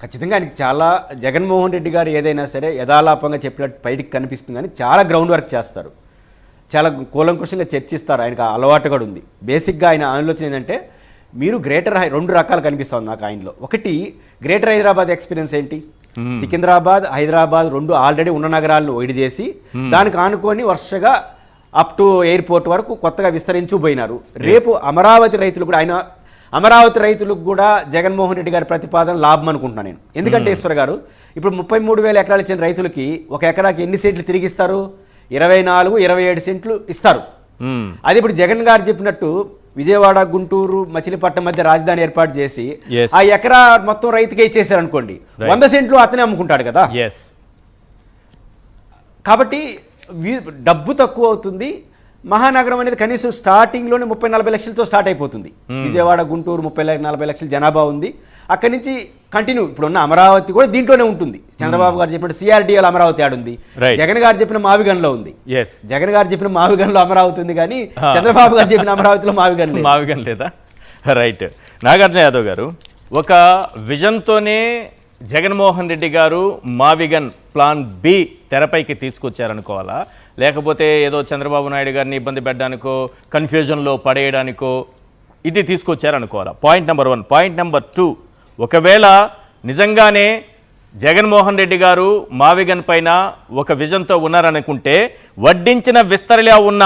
ఖచ్చితంగా ఆయనకి చాలా, జగన్మోహన్ రెడ్డి గారు ఏదైనా సరే యథాలాపంగా చెప్పినట్టు బయటికి కనిపిస్తుంది, కానీ చాలా గ్రౌండ్ వర్క్ చేస్తారు, చాలా కూలంకుషంగా చర్చిస్తారు. ఆయనకు అలవాటు కూడా ఉంది. బేసిక్గా ఆయన ఆలోచన ఏంటంటే, మీరు గ్రేటర్ 2 రకాలు కనిపిస్తుంది నాకు ఆయనలో. ఒకటి, గ్రేటర్ హైదరాబాద్ ఎక్స్పీరియన్స్ ఏంటి, సికింద్రాబాద్, హైదరాబాద్ 2 ఆల్రెడీ ఉన్న నగరాలను వైడ్ చేసి దానికి ఆనుకొని వరుసగా అప్ టు ఎయిర్పోర్ట్ వరకు కొత్తగా విస్తరించు పోయినారు. రేపు అమరావతి రైతులు కూడా, ఆయన అమరావతి రైతులకు కూడా జగన్మోహన్ రెడ్డి గారి ప్రతిపాదన లాభం అనుకుంటున్నాను నేను. ఎందుకంటే ఈశ్వర్ గారు, ఇప్పుడు 33,000 ఎకరాలు ఇచ్చిన రైతులకి ఒక ఎకరాకి ఎన్ని సెంట్లు తిరిగి ఇస్తారు? 24-27 సెంట్లు ఇస్తారు. అది ఇప్పుడు జగన్ గారు చెప్పినట్టు విజయవాడ, గుంటూరు, మచిలీపట్నం మధ్య రాజధాని ఏర్పాటు చేసి ఆ ఎకరా మొత్తం రైతుకే ఇచ్చేసారు అనుకోండి, 100 సెంట్లు అతనే అమ్ముకుంటాడు కదా. కాబట్టి డబ్బు తక్కువ అవుతుంది. మహానగరం అనేది కనీసం స్టార్టింగ్లోనే 30-40 లక్షలతో స్టార్ట్ అయిపోతుంది. విజయవాడ, గుంటూరు 30-40 లక్షల జనాభా ఉంది. అక్కడి నుంచి కంటిన్యూ ఇప్పుడున్న అమరావతి కూడా దీంట్లోనే ఉంటుంది. చంద్రబాబు గారు చెప్పిన సిఆర్డీఎల్ అమరావతి ఆడుంది, జగన్ గారు చెప్పిన మావిగన్లో ఉంది. జగన్ గారు చెప్పిన మావిగన్లో అమరావతి ఉంది, కానీ చంద్రబాబు గారు చెప్పిన అమరావతిలో మావిగన్ లేదా? రైట్. నాగార్జున యాదవ్ గారు, ఒక విజన్తోనే జగన్మోహన్ రెడ్డి గారు మావిగన్ ప్లాన్ బి తెరపైకి తీసుకొచ్చారనుకోవాలా, లేకపోతే ఏదో చంద్రబాబు నాయుడు గారిని ఇబ్బంది పెట్టడానికో, కన్ఫ్యూజన్లో పడేయడానికో ఇది తీసుకొచ్చారనుకోవాలా? Point number 1. పాయింట్ నెంబర్ 2, ఒకవేళ నిజంగానే జగన్మోహన్ రెడ్డి గారు మావిగన్ పైన ఒక విజన్తో ఉన్నారనుకుంటే, వడ్డించిన విస్తరిలా ఉన్న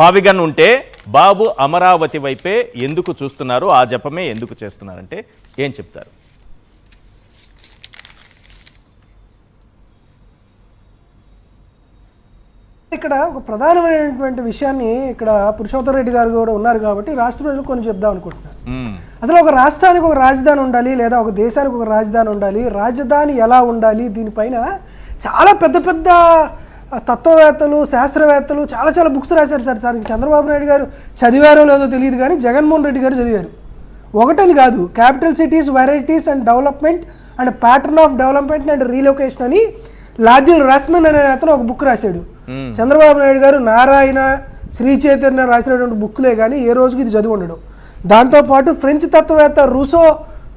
మావిగన్ ఉంటే బాబు అమరావతి వైపే ఎందుకు చూస్తున్నారు, ఆ జపమే ఎందుకు చేస్తున్నారంటే ఏం చెప్తారు? ఇక్కడ ఒక ప్రధానమైనటువంటి విషయాన్ని, ఇక్కడ పురుషోత్తమ రెడ్డి గారు కూడా ఉన్నారు కాబట్టి రాష్ట్ర ప్రజలు కొన్ని చెప్దాం అనుకుంటున్నారు. అసలు ఒక రాష్ట్రానికి ఒక రాజధాని ఉండాలి, లేదా ఒక దేశానికి ఒక రాజధాని ఉండాలి, రాజధాని ఎలా ఉండాలి, దీనిపైన చాలా పెద్ద పెద్ద తత్వవేత్తలు, శాస్త్రవేత్తలు చాలా బుక్స్ రాశారు సార్. చంద్రబాబు నాయుడు గారు చదివారో లేదో తెలియదు, కానీ జగన్మోహన్ రెడ్డి గారు చదివారు. ఒకటని కాదు, capital cities, varieties and development and pattern of development and relocation అని లాద్యుల్ రాస్మన్ అనే అతను ఒక బుక్ రాశాడు. చంద్రబాబు నాయుడు గారు నారాయణ, శ్రీ చైతన్య రాసినటువంటి బుక్లే కానీ ఏ రోజుకి ఇది చదివి ఉండడం. దాంతోపాటు ఫ్రెంచ్ తత్వవేత్త రూసో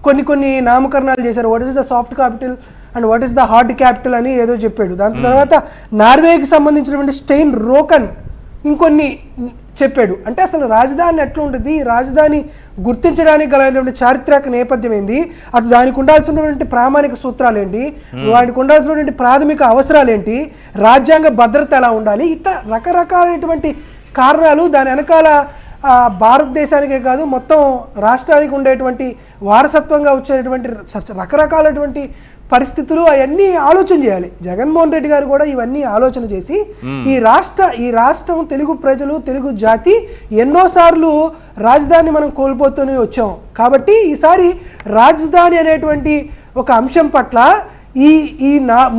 కొన్ని నామకరణాలు చేశారు. What is the soft capital and what is the hard capital అని ఏదో చెప్పాడు. దాని తర్వాత నార్వేకి సంబంధించినటువంటి స్టెయిన్ రోకన్ ఇంకొన్ని చెప్పాడు. అంటే అసలు రాజధాని ఎట్లా ఉంటుంది, రాజధాని గుర్తించడానికి గలటువంటి చారిత్రక నేపథ్యం ఏంది, అది దానికి ఉండాల్సినటువంటి ప్రామాణిక సూత్రాలు ఏంటి, వాటికి ఉండాల్సినటువంటి ప్రాథమిక అవసరాలు ఏంటి, రాజ్యాంగ భద్రత ఎలా ఉండాలి, ఇట్లా రకరకాలైనటువంటి కారణాలు, దాని వెనకాల భారతదేశానికే కాదు మొత్తం రాష్ట్రానికి ఉండేటువంటి వారసత్వంగా వచ్చేటువంటి రకరకాలటువంటి పరిస్థితులు అవన్నీ ఆలోచన చేయాలి. జగన్మోహన్ రెడ్డి గారు కూడా ఇవన్నీ ఆలోచన చేసి ఈ రాష్ట్రం తెలుగు ప్రజలు తెలుగు జాతి ఎన్నోసార్లు రాజధాని మనం కోల్పోతూనే వచ్చాం. కాబట్టి ఈసారి రాజధాని అనేటువంటి ఒక అంశం పట్ల ఈ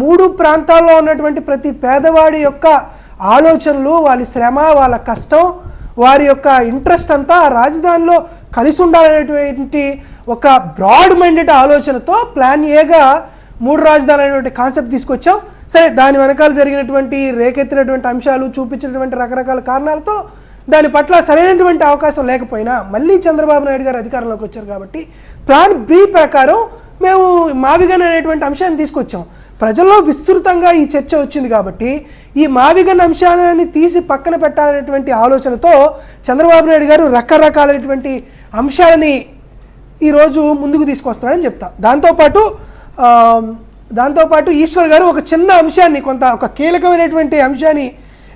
3 ప్రాంతాల్లో ఉన్నటువంటి ప్రతి పేదవాడి యొక్క ఆలోచనలు, వాళ్ళ శ్రమ, వాళ్ళ కష్టం, వారి యొక్క ఇంట్రెస్ట్ అంతా రాజధానిలో కలిసి ఉండాలనేటువంటి ఒక బ్రాడ్ మైండెడ్ ఆలోచనతో ప్లాన్ ఏగా 3 రాజధానులు అనేటువంటి కాన్సెప్ట్ తీసుకొచ్చాం. సరే, దాని వెనకాల జరిగినటువంటి రేకెత్తినటువంటి అంశాలు, చూపించినటువంటి రకరకాల కారణాలతో దాని పట్ల సరైనటువంటి అవకాశం లేకపోయినా మళ్ళీ చంద్రబాబు నాయుడు గారు అధికారంలోకి వచ్చారు కాబట్టి ప్లాన్ బి ప్రకారం మేము మావిగన్ అనేటువంటి అంశాన్ని తీసుకొచ్చాం. ప్రజల్లో విస్తృతంగా ఈ చర్చ వచ్చింది కాబట్టి ఈ మావిగన్ అంశాన్ని తీసి పక్కన పెట్టాలనేటువంటి ఆలోచనతో చంద్రబాబు నాయుడు గారు రకరకాలైనటువంటి అంశాలని ఈరోజు ముందుకు తీసుకొస్తున్నాడని చెప్తా. దాంతోపాటు ఈశ్వర్ గారు ఒక చిన్న అంశాన్ని, ఒక కీలకమైనటువంటి అంశాన్ని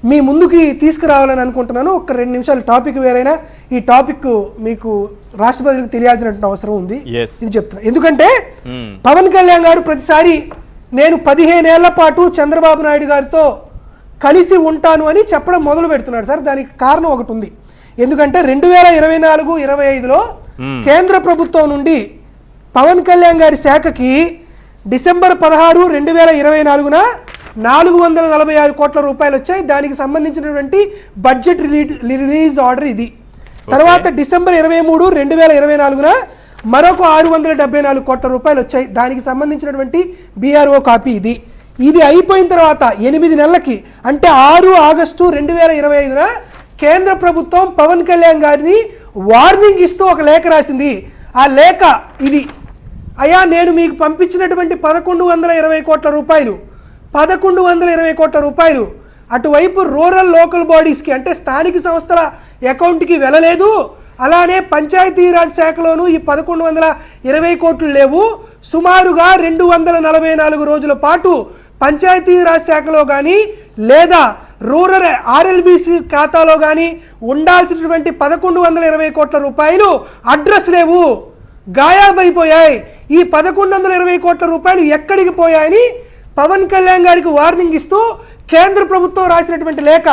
మీ ముందుకి తీసుకురావాలని అనుకుంటున్నాను. ఒక 2 నిమిషాలు టాపిక్ వేరైనా ఈ టాపిక్ మీకు రాష్ట్ర ప్రజలకు తెలియాల్సినటువంటి అవసరం ఉంది. ఇది చెప్తున్నా ఎందుకంటే పవన్ కళ్యాణ్ గారు ప్రతిసారి నేను 15 ఏళ్ల పాటు చంద్రబాబు నాయుడు గారితో కలిసి ఉంటాను అని చెప్పడం మొదలు పెడుతున్నాడు సార్. దానికి కారణం ఒకటి ఉంది. ఎందుకంటే 2024-25లో కేంద్ర ప్రభుత్వం నుండి పవన్ కళ్యాణ్ గారి శాఖకి డిసెంబర్ 16, 2024న 446 కోట్ల రూపాయలు వచ్చాయి. దానికి సంబంధించినటువంటి బడ్జెట్ రిలీజ్ ఆర్డర్ ఇది. తర్వాత డిసెంబర్ 23, 2024న మరొక 674 కోట్ల రూపాయలు వచ్చాయి. దానికి సంబంధించినటువంటి BRO కాపీ ఇది. ఇది అయిపోయిన తర్వాత 8 నెలలకి, అంటే 6 ఆగస్టు 2025న కేంద్ర ప్రభుత్వం పవన్ కళ్యాణ్ గారిని వార్నింగ్ ఇస్తూ ఒక లేఖ రాసింది. ఆ లేఖ ఇది: అయ్యా, నేను మీకు పంపించినటువంటి 1120 కోట్ల రూపాయలు 1120 కోట్ల రూపాయలు అటువైపు రూరల్ లోకల్ బాడీస్కి, అంటే స్థానిక సంస్థల అకౌంట్కి వెళ్ళలేదు. అలానే పంచాయతీరాజ్ శాఖలోనూ ఈ 1120 కోట్లు లేవు. సుమారుగా 244 రోజుల పాటు పంచాయతీరాజ్ శాఖలో కానీ లేదా రూరల్ RLBC ఖాతాలో కానీ ఉండాల్సినటువంటి 1120 కోట్ల రూపాయలు అడ్రస్ లేవు, గాయాబైపోయాయి. ఈ 1120 కోట్ల రూపాయలు ఎక్కడికి పోయాయని పవన్ కళ్యాణ్ గారికి వార్నింగ్ ఇస్తూ కేంద్ర ప్రభుత్వం రాసినటువంటి లేఖ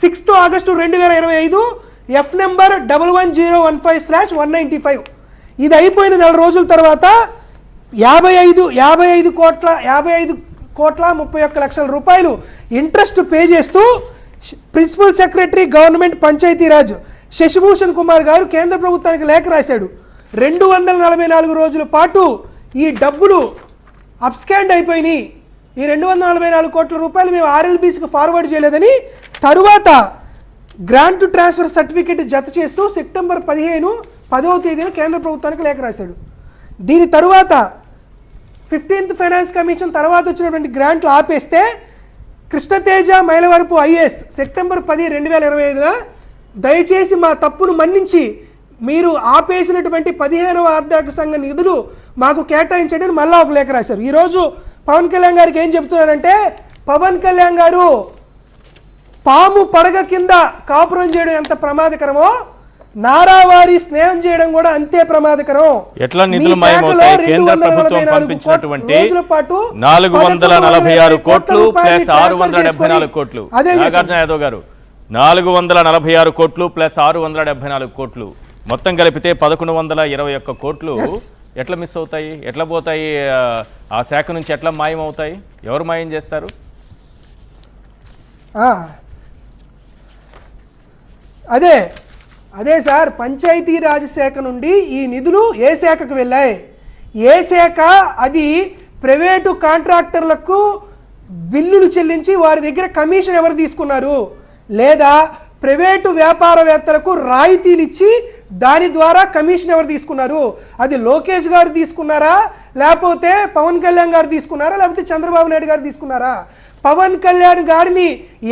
6 ఆగస్టు 2025 F నెంబర్ 11015/195. ఇది అయిపోయిన 4 రోజుల తర్వాత 55 కోట్ల 31 లక్షల రూపాయలు ఇంట్రెస్ట్ పే చేస్తూ principal secretary government Panchayati Raj Shashibhushan Kumar గారు కేంద్ర ప్రభుత్వానికి లేఖ రాశాడు. 244 రోజుల పాటు ఈ డబ్బులు అప్స్కాండ్ అయిపోయినాయి. ఈ 244 కోట్ల రూపాయలు మేము RLBCకి ఫార్వర్డ్ చేయలేదని తరువాత గ్రాంట్ ట్రాన్స్ఫర్ సర్టిఫికేట్ జత చేస్తూ సెప్టెంబర్ 10వ తేదీన కేంద్ర ప్రభుత్వానికి లేఖ రాశాడు. దీని తరువాత 15th ఫైనాన్స్ కమిషన్ తర్వాత వచ్చినటువంటి గ్రాంట్లు ఆపేస్తే కృష్ణతేజ మైలవరపు IAS సెప్టెంబర్ 10, 2025న దయచేసి మా తప్పును మన్నించి మీరు ఆపేసినటువంటి 15వ ఆర్థిక సంఘ నిధులు మాకు కేటాయించండి అని మళ్ళీ ఒక లేఖ రాశారు. ఈరోజు పవన్ కళ్యాణ్ గారికి ఏం చెప్తున్నారంటే, పవన్ కళ్యాణ్ గారు పాము పడగ కింద కాపురం చేయడం ఎంత ప్రమాదకరమో నారావారి స్నేహం చేయడం కూడా అంతే ప్రమాదకరం. ఎట్లా నిధులు మాయమవుతాయి? కేంద్ర ప్రభుత్వం పంపించినటువంటి 446 కోట్లు ప్లస్ 674 కోట్లు. నాగార్జున యాదవ్ గారు, 446 కోట్లు ప్లస్ 674 కోట్లు మొత్తం కలిపితే 1121 కోట్లు ఎట్లా మిస్ అవుతాయి? ఎట్లా పోతాయి? ఆ శాఖ నుంచి ఎట్లా మాయమవుతాయి? ఎవరు మాయం చేస్తారు? అదే సార్, పంచాయతీరాజ్ శాఖ నుండి ఈ నిధులు ఏ శాఖకు వెళ్ళాయి? ఏ శాఖ అది ప్రైవేటు కాంట్రాక్టర్లకు బిల్లులు చెల్లించి వారి దగ్గర కమిషన్ ఎవరు తీసుకున్నారు? లేదా ప్రైవేటు వ్యాపారవేత్తలకు రాయితీలు ఇచ్చి దాని ద్వారా కమిషన్ ఎవరు తీసుకున్నారు? అది లోకేష్ గారు తీసుకున్నారా, లేకపోతే పవన్ కళ్యాణ్ గారు తీసుకున్నారా, లేకపోతే చంద్రబాబు నాయుడు గారు తీసుకున్నారా? పవన్ కళ్యాణ్ గారిని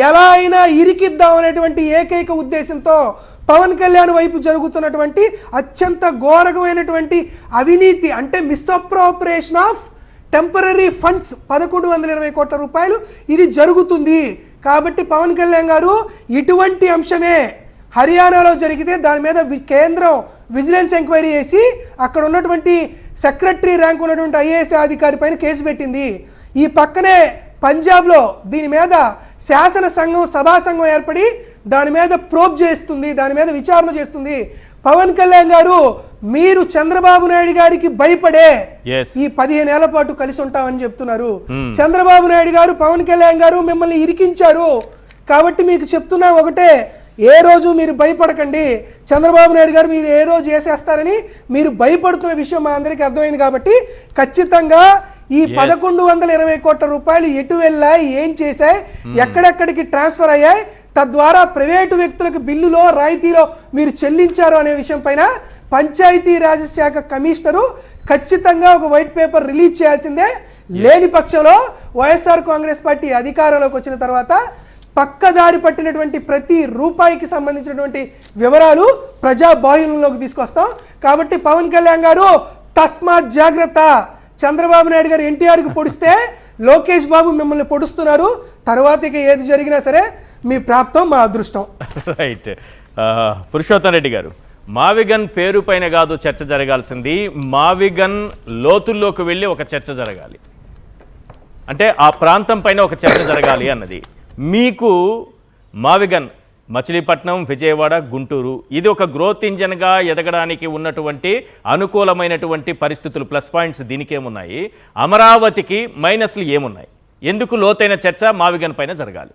ఎలా అయినా ఇరికిద్దాం అనేటువంటి ఏకైక ఉద్దేశంతో పవన్ కళ్యాణ్ వైపు జరుగుతున్నటువంటి అత్యంత ఘోరమైనటువంటి అవినీతి, అంటే మిస్అప్రోప్రియేషన్ ఆఫ్ టెంపరరీ ఫండ్స్ 1120 కోట్ల రూపాయలు ఇది జరుగుతుంది. కాబట్టి పవన్ కళ్యాణ్ గారు ఇటువంటి అంశమే హర్యానాలో జరిగితే దాని మీద కేంద్రం విజిలెన్స్ ఎంక్వైరీ చేసి అక్కడ ఉన్నటువంటి సెక్రటరీ ర్యాంక్ ఉన్నటువంటి ఐఏఎస్ అధికారి పైన కేసు పెట్టింది. ఈ పక్కనే పంజాబ్లో దీని మీద శాసన సంఘం సభా సంఘం ఏర్పడి దాని మీద ప్రోబ్ చేస్తుంది, దాని మీద విచారణ చేస్తుంది. పవన్ కళ్యాణ్ గారు మీరు చంద్రబాబు నాయుడు గారికి భయపడే ఈ 15 ఏళ్ల పాటు కలిసి ఉంటామని చెప్తున్నారు. చంద్రబాబు నాయుడు గారు పవన్ కళ్యాణ్ గారు మిమ్మల్ని ఇరికించారు కాబట్టి మీకు చెప్తున్నా ఒకటే, ఏ రోజు మీరు భయపడకండి. చంద్రబాబు నాయుడు గారు మీరు ఏ రోజు చేసేస్తారని మీరు భయపడుతున్న విషయం మా అందరికీ అర్థమైంది. కాబట్టి ఖచ్చితంగా ఈ 1120 కోట్ల రూపాయలు ఎటు వెళ్ళాయి, ఏం చేశాయి, ఎక్కడెక్కడికి ట్రాన్స్ఫర్ అయ్యాయి, తద్వారా ప్రైవేటు వ్యక్తులకు బిల్లులో రాయితీలో మీరు చెల్లించారు అనే విషయం పైన పంచాయతీ రాజ్ శాఖ కమిషనరు ఖచ్చితంగా ఒక వైట్ పేపర్ రిలీజ్ చేయాల్సిందే. లేని పక్షంలో వైఎస్ఆర్ కాంగ్రెస్ పార్టీ అధికారంలోకి వచ్చిన తర్వాత పక్కదారి పట్టినటువంటి ప్రతి రూపాయికి సంబంధించినటువంటి వివరాలు ప్రజా బాహుళ్యంలోకి తీసుకొస్తాం. కాబట్టి పవన్ కళ్యాణ్ గారు తస్మాత్ జాగ్రత్త. చంద్రబాబు నాయుడు గారు ఎన్టీఆర్కి పొడిస్తే లోకేష్ బాబు మిమ్మల్ని పొడుస్తున్నారు. తర్వాత ఇక ఏది జరిగినా సరే మీ ప్రాప్తం మా అదృష్టం. రైట్. పురుషోత్తం రెడ్డి గారు, మావిగన్ పేరు పైన కాదు చర్చ జరగాల్సింది, మావిగన్ లోతుల్లోకి వెళ్ళి ఒక చర్చ జరగాలి. అంటే ఆ ప్రాంతం పైన ఒక చర్చ జరగాలి అన్నది. మీకు మావిగన్ మచిలీపట్నం, విజయవాడ, గుంటూరు ఇది ఒక గ్రోత్ ఇంజన్గా ఎదగడానికి ఉన్నటువంటి అనుకూలమైనటువంటి పరిస్థితులు, ప్లస్ పాయింట్స్ దీనికేమున్నాయి? అమరావతికి మైనస్లు ఏమున్నాయి? ఎందుకు లోతైన చర్చ మావిగన్ పైన జరగాలి?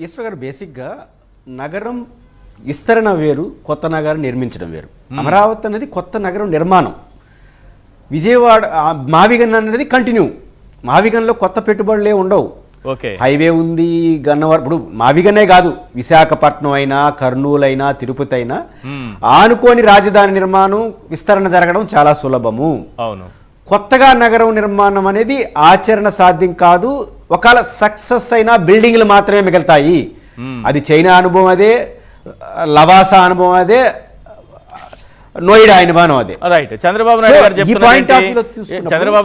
ఈశ్వర్ గారు, బేసిక్గా నగరం విస్తరణ వేరు, కొత్త నగరం నిర్మించడం వేరు. అమరావతి అనేది కొత్త నగరం నిర్మాణం. విజయవాడ మావిగన్ అనేది కంటిన్యూ. మావిగన్లో కొత్త పెట్టుబడులే ఉండవు. ఓకే, హైవే ఉంది, గన్నవరం, ఇప్పుడు మావిగనే కాదు, విశాఖపట్నం అయినా, కర్నూలు అయినా, తిరుపతి అయినా ఆనుకోని రాజధాని నిర్మాణం, విస్తరణ జరగడం చాలా సులభము. అవును. కొత్తగా నగరం నిర్మాణం అనేది ఆచరణ సాధ్యం కాదు. ఒకవేళ సక్సెస్ అయినా బిల్డింగ్లు మాత్రమే మిగులుతాయి. అది చైనా అనుభవం అదే, లవాసా అనుభవం అదే, నోయిడా అనుభవం అదే. రైట్. చంద్రబాబు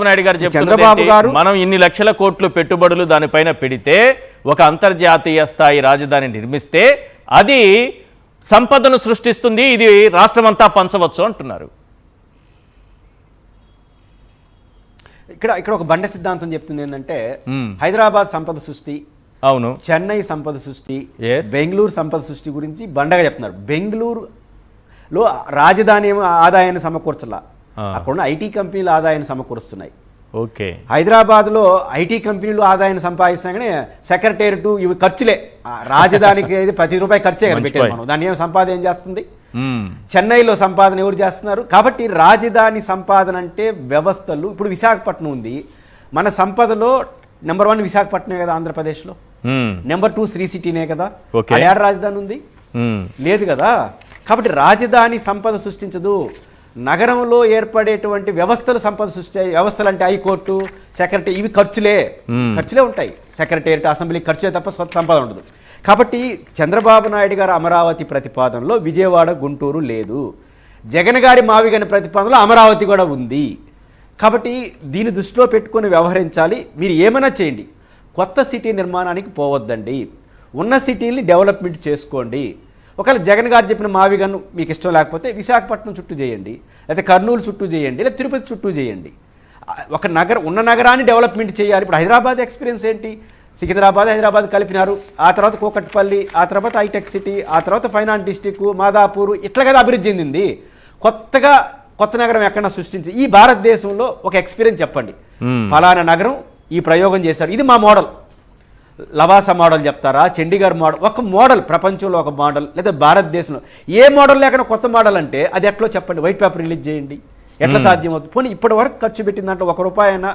నాయుడు గారు చెప్తున్నారు మనం ఇన్ని లక్షల కోట్లు పెట్టుబడులు దానిపైన పెడితే, ఒక అంతర్జాతీయ స్థాయి రాజధాని నిర్మిస్తే అది సంపదను సృష్టిస్తుంది, ఇది రాష్ట్రమంతా పంచవచ్చు అంటున్నారు. ఇక్కడ ఒక బండ సిద్ధాంతం చెప్తుంది ఏంటంటే, హైదరాబాద్ సంపద సృష్టి, అవును, చెన్నై సంపద సృష్టి, బెంగళూరు సంపద సృష్టి గురించి బండగా చెప్తున్నారు. బెంగళూరులో రాజధాని ఆదాయాన్ని సమకూర్చలా, అక్కడ ఐటీ కంపెనీలు ఆదాయాన్ని సమకూరుస్తున్నాయి. ఓకే. హైదరాబాద్లో ఐటీ కంపెనీలు ఆదాయాన్ని సంపాదిస్తాగానే సెక్రటేరియట్ ఇవి ఖర్చులే. రాజధానికి అయితే ₹10 ఖర్చే కదా పెట్టేది మనం, దాన్ని ఏం సంపాదన ఏం చేస్తుంది? చెన్నైలో సంపాదన ఎవరు చేస్తున్నారు? కాబట్టి రాజధాని సంపాదన అంటే వ్యవస్థలు. ఇప్పుడు విశాఖపట్నం ఉంది, మన సంపదలో నెంబర్ 1 విశాఖపట్నమే కదా ఆంధ్రప్రదేశ్లో, నెంబర్ 2 శ్రీ సిటీనే కదా. ఏడ రాజధాని ఉంది? లేదు కదా. కాబట్టి రాజధాని సంపద సృష్టించదు, నగరంలో ఏర్పడేటువంటి వ్యవస్థలు సంపద సృష్టి. వ్యవస్థలు అంటే హైకోర్టు, సెక్రటరీ, ఇవి ఖర్చులే ఉంటాయి. సెక్రటేరియట్, అసెంబ్లీ ఖర్చులే తప్ప స్వత సంపద ఉండదు. కాబట్టి చంద్రబాబు నాయుడు గారు అమరావతి ప్రతిపాదనలో విజయవాడ, గుంటూరు లేదు. జగన్ గారి మావిగన్ ప్రతిపాదనలో అమరావతి కూడా ఉంది. కాబట్టి దీన్ని దృష్టిలో పెట్టుకొని వ్యవహరించాలి. మీరు ఏమైనా చేయండి, కొత్త సిటీ నిర్మాణానికి పోవద్దండి, ఉన్న సిటీని డెవలప్మెంట్ చేసుకోండి. ఒకవేళ జగన్ గారు చెప్పిన మావిగన్ మీకు ఇష్టం లేకపోతే విశాఖపట్నం చుట్టూ చేయండి, లేకపోతే కర్నూలు చుట్టూ చేయండి, లేదా తిరుపతి చుట్టూ చేయండి. ఒక ఉన్న నగరాన్ని డెవలప్మెంట్ చేయాలి. ఇప్పుడు హైదరాబాద్ ఎక్స్పీరియన్స్ ఏంటి? సికింద్రాబాద్, హైదరాబాద్ కలిపినారు, ఆ తర్వాత కూకట్పల్లి, ఆ తర్వాత హైటెక్ సిటీ, ఆ తర్వాత ఫైనాన్స్ డిస్టిక్, మాదాపూర్, ఇట్లా కదా అభివృద్ధి చెందింది. కొత్త నగరం ఎక్కడన్నా సృష్టించి ఈ భారతదేశంలో ఒక ఎక్స్పీరియన్స్ చెప్పండి, ఫలానా నగరం ఈ ప్రయోగం చేశారు, ఇది మా మోడల్. లవాసా మోడల్ చెప్తారా, చండీగఢ్ మోడల్, ఒక మోడల్, ప్రపంచంలో ఒక మోడల్, లేదా భారతదేశంలో ఏ మోడల్ లేకుండా కొత్త మోడల్ అంటే అది ఎట్లా చెప్పండి? వైట్ పేపర్ రిలీజ్ చేయండి, ఎట్లా సాధ్యమవుతుంది? పోనీ ఇప్పటి వరకు ఖర్చు పెట్టిన దాంట్లో ₹1 అయినా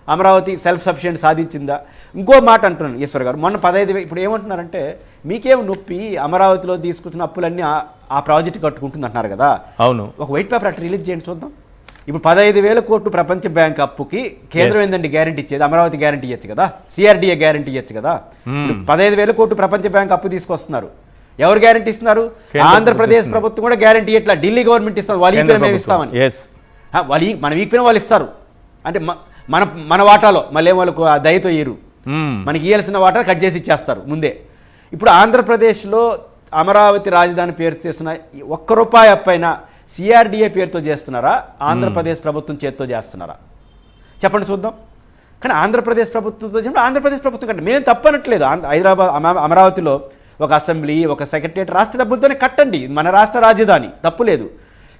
అమరావతి సెల్ఫ్ సఫిషియెంట్ సాధించిందా? ఇంకో మాట అంటున్నాను ఈశ్వర్ గారు, మొన్న 15,000, ఇప్పుడు ఏమంటున్నారంటే మీకేం నొప్పి, అమరావతిలో తీసుకొచ్చిన అప్పులన్నీ ఆ ప్రాజెక్ట్ కట్టుకుంటుంది అంటున్నారు కదా. అవును, ఒక వైట్ పేపర్ అట్లా రిలీజ్ చేయండి చూద్దాం. ఇప్పుడు 15,000 కోట్లు ప్రపంచ బ్యాంక్ అప్పుకి కేంద్రం ఏందండి గ్యారంటీ ఇచ్చేది? అమరావతి గ్యారంటీ ఇవ్వచ్చు కదా, సిఆర్డీఏ గ్యారంటీ ఇవ్వచ్చు కదా. 15,000 కోట్లు ప్రపంచ బ్యాంక్ అప్పు తీసుకొస్తున్నారు, ఎవరు గ్యారంటీ ఇస్తున్నారు? ఆంధ్రప్రదేశ్ ప్రభుత్వం కూడా గ్యారంటీ ఇట్లా, ఢిల్లీ గవర్నమెంట్ ఇస్తారు, వాళ్ళు ఈపిన మేము ఇస్తామని. మనం ఈపిన వాళ్ళు ఇస్తారు అంటే మన వాటాలో మళ్ళీ వాళ్ళకు దయతో ఇయ్యరు, మనకి ఇవ్వాల్సిన వాటా కట్ చేసి ఇచ్చేస్తారు ముందే. ఇప్పుడు ఆంధ్రప్రదేశ్లో అమరావతి రాజధాని పేరు చేస్తున్న ₹1 పైన సిఆర్డిఏ పేరుతో చేస్తున్నారా, ఆంధ్రప్రదేశ్ ప్రభుత్వం చేతితో చేస్తున్నారా చెప్పండి చూద్దాం. కానీ ఆంధ్రప్రదేశ్ ప్రభుత్వంతో చెప్పిన ఆంధ్రప్రదేశ్ ప్రభుత్వం కంటే మేము తప్పనట్లేదు. హైదరాబాద్ అమరావతిలో ఒక అసెంబ్లీ, ఒక సెక్రటరియట్ రాష్ట్ర డబ్బులతోనే కట్టండి, మన రాష్ట్ర రాజధాని, తప్పులేదు.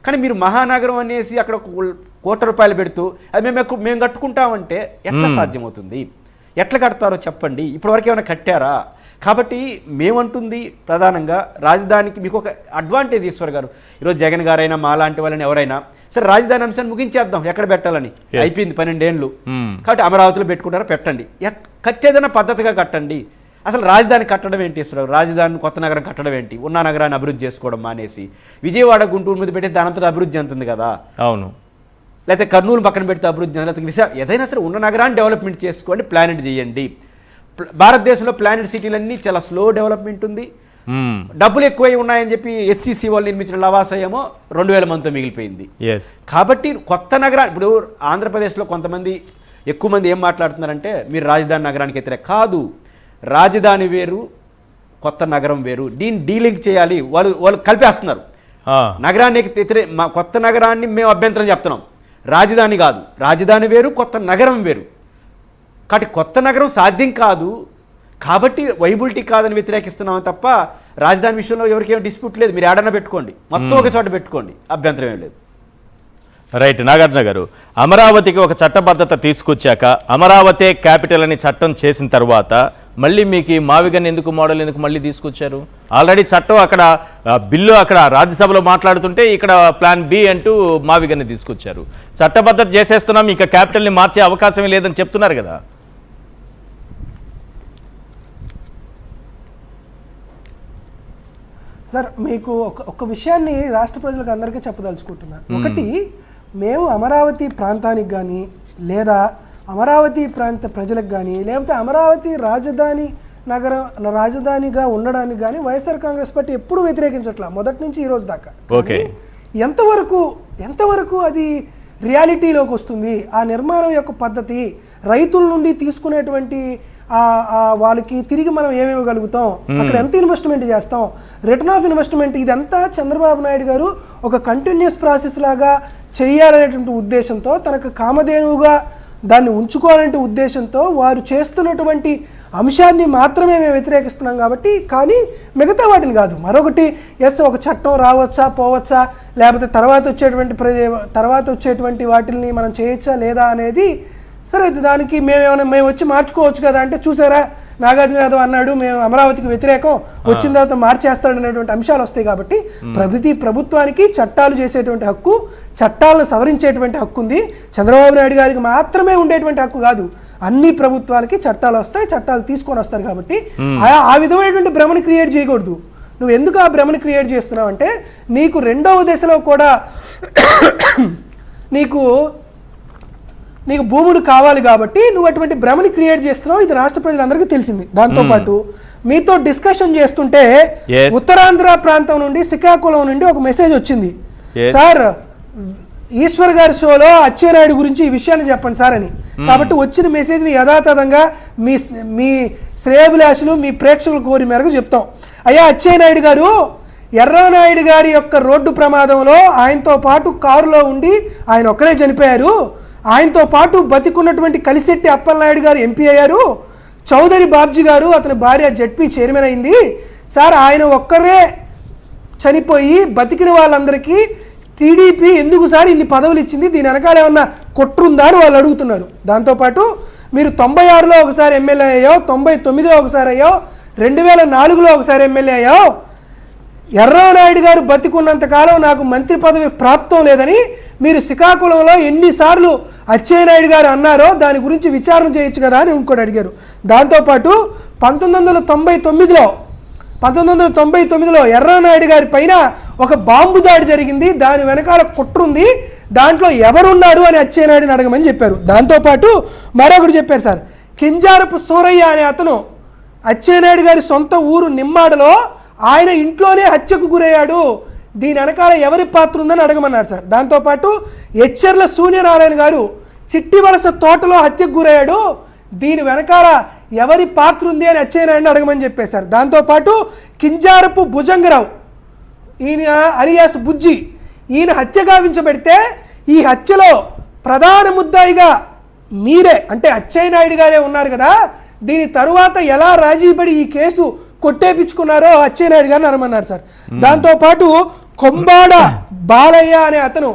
కానీ మీరు మహానగరం అనేసి అక్కడ ₹1 పెడుతూ అది మేము కట్టుకుంటామంటే ఎట్లా సాధ్యమవుతుంది? ఎట్లా కడతారో చెప్పండి. ఇప్పటివరకు ఏమైనా కట్టారా? కాబట్టి మేమంటుంది ప్రధానంగా రాజధానికి మీకు ఒక అడ్వాంటేజ్ ఈశ్వర్ గారు, ఈరోజు జగన్ గారైనా మా లాంటి వాళ్ళని ఎవరైనా సరే రాజధాని అంశాన్ని ముగించేద్దాం, ఎక్కడ పెట్టాలని అయిపోయింది 12 ఏళ్ళు. కాబట్టి అమరావతిలో పెట్టుకుంటారా, పెట్టండి, కట్టేదైనా పద్ధతిగా కట్టండి. అసలు రాజధాని కట్టడం ఏంటి ఈశ్వర్ గారు? రాజధాని కొత్త నగరం కట్టడం ఏంటి? ఉన్న నగరాన్ని అభివృద్ధి చేసుకోవడం మానేసి విజయవాడ గుంటూరు మీద పెట్టేసి దానంతట అభివృద్ధి అంతుంది కదా. అవును. లేకపోతే కర్నూలు పక్కన పెడితే అభివృద్ధి, లేకపోతే ఏదైనా సరే ఉన్న నగరాన్ని డెవలప్మెంట్ చేసుకోండి, ప్లానెట్ చేయండి. భారతదేశంలో ప్లానెట్ సిటీలన్నీ చాలా స్లో డెవలప్మెంట్ ఉంది. డబ్బులు ఎక్కువై ఉన్నాయని చెప్పి SCC వాళ్ళు నిర్మించిన లవాస ఏమో 2000 మందితో మిగిలిపోయింది. కాబట్టి కొత్త నగరాన్ని ఇప్పుడు ఆంధ్రప్రదేశ్లో కొంతమంది ఎక్కువ మంది ఏం మాట్లాడుతున్నారంటే మీరు రాజధాని నగరానికి వ్యతిరేక కాదు, రాజధాని వేరు కొత్త నగరం వేరు, దీన్ని డీలింక్ చేయాలి. వాళ్ళు కలిపేస్తున్నారు నగరానికి మా కొత్త నగరాన్ని మేము అభ్యంతరం చెప్తున్నాం, రాజధాని కాదు. రాజధాని వేరు, కొత్త నగరం వేరు. కాబట్టి కొత్త నగరం సాధ్యం కాదు, కాబట్టి వైబిలిటీ కాదని వ్యతిరేకిస్తున్నాం తప్ప రాజధాని విషయంలో ఎవరికేం డిస్ప్యూట్ లేదు. మీరు ఏడన్నా పెట్టుకోండి, మొత్తం ఒక చోట పెట్టుకోండి, అభ్యంతరం ఏం లేదు. రైట్. నాగార్జున గారు, అమరావతికి ఒక చట్టబద్ధత తీసుకొచ్చాక అమరావతి క్యాపిటల్ అని చట్టం చేసిన తర్వాత మళ్ళీ మీకు మావిగన్ ఎందుకు మోడల్ ఎందుకు మళ్ళీ తీసుకొచ్చారు? ఆల్రెడీ చట్టం అక్కడ బిల్లు అక్కడ రాజ్యసభలో మాట్లాడుతుంటే ఇక్కడ ప్లాన్ బి అంటూ మావిగన్ని తీసుకొచ్చారు. చట్టబద్ధత చేసేస్తున్నాం, ఇక క్యాపిటల్ని మార్చే అవకాశమే లేదని చెప్తున్నారు కదా. సార్ మీకు ఒక విషయాన్ని రాష్ట్ర ప్రజలకు అందరికీ చెప్పదలుచుకుంటున్నాను. ఒకటి, మేము అమరావతి ప్రాంతానికి కానీ లేదా అమరావతి ప్రాంత ప్రజలకు కానీ లేకపోతే అమరావతి రాజధానిగా ఉండడానికి కానీ వైఎస్ఆర్ కాంగ్రెస్ పార్టీ ఎప్పుడూ వ్యతిరేకించట్లా, మొదటి నుంచి ఈ రోజు దాకా. ఎంతవరకు అది రియాలిటీలోకి వస్తుంది, ఆ నిర్మాణం యొక్క పద్ధతి, రైతుల నుండి తీసుకునేటువంటి వాళ్ళకి తిరిగి మనం ఏమివ్వగలుగుతాం, అక్కడ ఎంత ఇన్వెస్ట్మెంట్ చేస్తాం, రిటర్న్ ఆఫ్ ఇన్వెస్ట్మెంట్, ఇదంతా చంద్రబాబు నాయుడు గారు ఒక కంటిన్యూస్ ప్రాసెస్ లాగా చేయాలనేటువంటి ఉద్దేశంతో, తనకు కామధేనువుగా దాన్ని ఉంచుకోవాలంటే ఉద్దేశంతో వారు చేస్తున్నటువంటి అంశాన్ని మాత్రమే మేము వ్యతిరేకిస్తున్నాం. కాబట్టి కానీ మిగతా వాటిని కాదు. మరొకటి ఒక చట్టం రావచ్చా పోవచ్చా, లేకపోతే తర్వాత వచ్చేటువంటి వాటిని మనం చేయొచ్చా లేదా అనేది సరే, దానికి మేము వచ్చి మార్చుకోవచ్చు కదా అంటే, చూసారా నాగార్జున యాదవ్ అన్నాడు మేము అమరావతికి వ్యతిరేకం, వచ్చిన తర్వాత మార్చేస్తాడు అనేటువంటి అంశాలు వస్తాయి. కాబట్టి ప్రభుత్వానికి చట్టాలు చేసేటువంటి హక్కు, చట్టాలను సవరించేటువంటి హక్కు ఉంది. చంద్రబాబు నాయుడు గారికి మాత్రమే ఉండేటువంటి హక్కు కాదు, అన్ని ప్రభుత్వాలకి చట్టాలు వస్తాయి, చట్టాలు తీసుకొని వస్తారు. కాబట్టి ఆ విధమైనటువంటి భ్రమను క్రియేట్ చేయకూడదు. నువ్వు ఎందుకు ఆ భ్రమను క్రియేట్ చేస్తున్నావు అంటే, నీకు రెండవ దశలో కూడా నీకు భూములు కావాలి కాబట్టి నువ్వు అటువంటి భ్రమని క్రియేట్ చేస్తున్నావు. ఇది రాష్ట్ర ప్రజలందరికీ తెలిసింది. దాంతోపాటు మీతో డిస్కషన్ చేస్తుంటే ఉత్తరాంధ్ర ప్రాంతం నుండి, శ్రీకాకుళం నుండి ఒక మెసేజ్ వచ్చింది. సార్, ఈశ్వర్ గారి షోలో అచ్చెన్నాయుడు గురించి ఈ విషయాన్ని చెప్పండి సార్ అని. కాబట్టి వచ్చిన మెసేజ్ని యథాతథంగా మీ శ్రేయభిలాషులు, మీ ప్రేక్షకులు కోరి మేరకు చెప్తాం. అయ్యా అచ్చెన్నాయుడు గారు, ఎర్రనాయుడు గారి యొక్క రోడ్డు ప్రమాదంలో ఆయనతో పాటు కారులో ఉండి ఆయన ఒక్కరే చనిపోయారు. ఆయనతో పాటు బతికున్నటువంటి కలిశెట్టి అప్పలనాయుడు గారు ఎంపీ అయ్యారు. చౌదరి బాబ్జీ గారు అతని భార్య జడ్పీ చైర్మన్ అయింది. సార్, ఆయన ఒక్కరే చనిపోయి బతికిన వాళ్ళందరికీ టీడీపీ ఎందుకు సార్ ఇన్ని పదవులు ఇచ్చింది, దీని వెనకాల ఏమన్నా కొట్రుందా అని వాళ్ళు అడుగుతున్నారు. దాంతోపాటు మీరు 96లో ఒకసారి ఎమ్మెల్యే అయ్యావు, 99లో ఒకసారి అయ్యావు, 2004లో ఒకసారి ఎమ్మెల్యే అయ్యావు. ఎర్రనాయుడు గారు బతికున్నంతకాలం నాకు మంత్రి పదవి ప్రాప్తం లేదని మీరు శ్రీకాకుళంలో ఎన్నిసార్లు అచ్చెన్నాయుడు గారు అన్నారో దాని గురించి విచారణ చేయొచ్చు కదా అని ఇంకోటి అడిగారు. దాంతోపాటు 1999లో ఎర్రనాయుడు గారి పైన ఒక బాంబు దాడి జరిగింది, దాని వెనకాల కుట్రుంది, దాంట్లో ఎవరున్నారు అని అచ్చెన్నాయుడిని అడగమని చెప్పారు. దాంతోపాటు మరొకటి చెప్పారు సార్, కింజారపు సూరయ్య అనే అతను అచ్చెన్నాయుడు గారి సొంత ఊరు నిమ్మాడలో ఆయన ఇంట్లోనే హత్యకు గురయ్యాడు, దీని వెనకాల ఎవరి పాత్ర ఉందని అడగమన్నారు సార్. దాంతోపాటు ఎచ్చెర్ల సూర్యనారాయణ గారు చిట్టివలస తోటలో హత్యకు గురయ్యాడు, దీని వెనకాల ఎవరి పాత్ర ఉంది అని అచ్చెన్నాయుడిని అడగమని చెప్పేశారు. దాంతోపాటు కింజారపు భుజంగరావు ఈయన అలియాస్ బుజ్జి, ఈయన హత్య గావించబడితే ఈ హత్యలో ప్రధాన ముద్దాయిగా మీరే అంటే అచ్చెన్నాయుడు గారే ఉన్నారు కదా, దీని తరువాత ఎలా రాజీపడి ఈ కేసు కొట్టేపించుకున్నారో అచ్చెన్నాయుడు గారిని అనమన్నారు సార్. దాంతోపాటు కొంబాడ బాలయ్య అనే అతను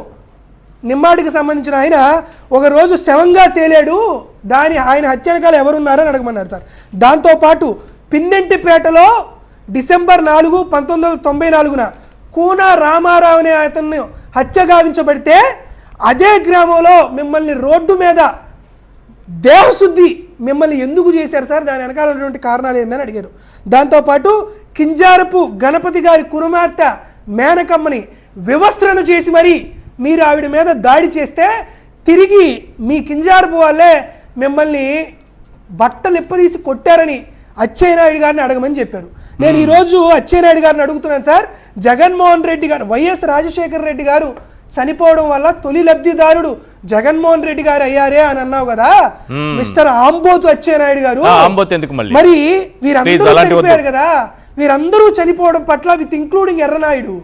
నిమ్మాడికి సంబంధించిన ఆయన ఒకరోజు శవంగా తేలాడు, ఆయన హత్యనకాలు ఎవరున్నారని అడగమన్నారు సార్. దాంతోపాటు పిన్నెంటిపేటలో డిసెంబర్ 4, 1994 కూన రామారావు అనే అతన్ని హత్య గావించబడితే అదే గ్రామంలో మిమ్మల్ని రోడ్డు మీద దేహశుద్ధి మిమ్మల్ని ఎందుకు చేశారు సార్, దాని వెనకాల ఉన్నటువంటి కారణాలు ఏందని అడిగారు. దాంతోపాటు కింజారపు గణపతి గారి కుమార్తె మేనకమ్మని వివస్త్రను చేసి మరి మీరు ఆవిడ మీద దాడి చేస్తే తిరిగి మీ కింజారపు వాళ్ళే మిమ్మల్ని బట్టలు ఇప్పదీసి కొట్టారని అచ్చెన్నాయుడు గారిని అడగమని చెప్పారు. నేను ఈరోజు అచ్చెన్నాయుడు గారిని అడుగుతున్నాను సార్, జగన్మోహన్ రెడ్డి గారు, వైఎస్ రాజశేఖర రెడ్డి గారు చనిపోవడం వల్ల తొలి లబ్ధిదారుడు జగన్మోహన్ రెడ్డి గారు అయ్యారే అని అన్నావు కదా మిస్టర్ ఆంబోతు అచ్చెన్నాయుడు గారు, మరి వీరందరూ చనిపోయారు కదా, వీరందరూ చనిపోవడం పట్ల విత్ ఇంక్లూడింగ్ ఎర్రనాయుడు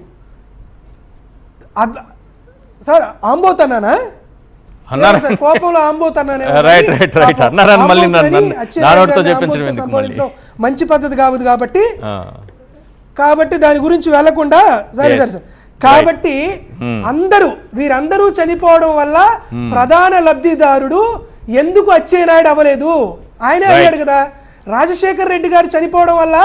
సార్ ఆంబోత్ అన్నానా కోపంలో ఆంబోత్ మంచి పద్ధతి కావద్దు కాబట్టి దాని గురించి వెళ్లకుండా సరే సరే సార్. కాబట్టి వీరందరూ చనిపోవడం వల్ల ప్రధాన లబ్ధిదారుడు ఎందుకు అచ్చెన్నాయుడు అవ్వలేదు, ఆయనే అయ్యాడు కదా. రాజశేఖర రెడ్డి గారు చనిపోవడం వల్ల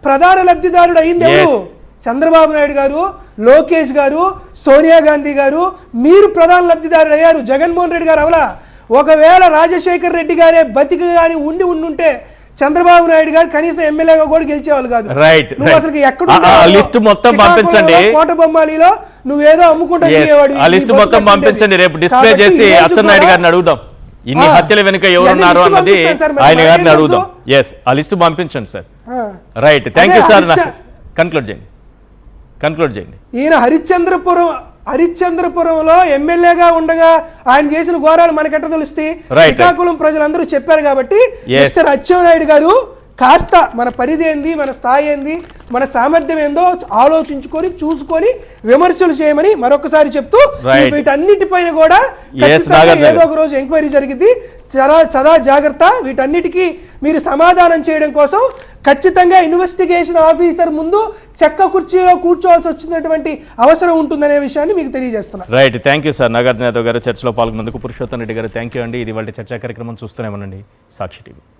ప్రధాన లబ్ధిదారుడు అయింది ఎవరు, చంద్రబాబు నాయుడు గారు, లోకేష్ గారు, సోనియా గాంధీ గారు, మీరు ప్రధాన లబ్ధిదారుడు అయ్యారు, జగన్మోహన్ రెడ్డి గారు అవలా. ఒకవేళ రాజశేఖర రెడ్డి గారే బతికి కానీ ఉండుంటే చంద్రబాబు నాయుడు గారు కనీసం ఎమ్మెల్యేగా కూడా గెలిచేవాళ్ళు కాదు. నువ్వు అసలు ఎక్కడ కోట బొమ్మాలిలో నువ్వేదో అమ్ముకుంటా రేపు డిస్ప్లే చేసి అచ్చెన్నాయుడు గారిని అడుగుదాం, ఇన్ని హత్యల వెనుక ఎవరున్నారు అన్నది ఆయన గారిని అడుగుదాం. ఎస్, ఆ లిస్ట్ పంపించండి sir. Right, thank you sir. Conclude చేయండి. ఈయన హరిశ్చంద్రపురంలో ఎమ్మెల్యేగా ఉండగా ఆయన చేసిన ఘోరాలు మనకెట్ట తెలుస్తాయి, శ్రీకాకుళం ప్రజలందరూ చెప్పారు కాబట్టి మిస్టర్ అచ్చెన్నాయుడు గారు కాస్త మన పరిధి ఏంది, మన స్థాయి ఏంది, మన సామర్థ్యం ఏందో ఆలోచించుకొని చూసుకొని విమర్శలు చేయమని మరొకసారి చెప్తూ వీటన్నిటిపైన కూడా ఏదో ఒక రోజు ఎంక్వైరీ జరిగింది, సదా జాగ్రత్త. వీటన్నిటికీ మీరు సమాధానం చేయడం కోసం ఖచ్చితంగా ఇన్వెస్టిగేషన్ ఆఫీసర్ ముందు చెక్క కుర్చీలో కూర్చోవాల్సి వచ్చినటువంటి అవసరం ఉంటుందనే విషయాన్ని మీకు తెలియజేస్తున్నాను. Right, thank you sir. Nagarjuna Yadav గారు చర్చలో పాల్గొన్నందుకు. పురుషోత్తం రెడ్డి గారు థ్యాంక్ యూ అండి. ఇది వాళ్ళ చర్చా కార్యక్రమం చూస్తూనే ఉండండి సాక్షి టీవీ.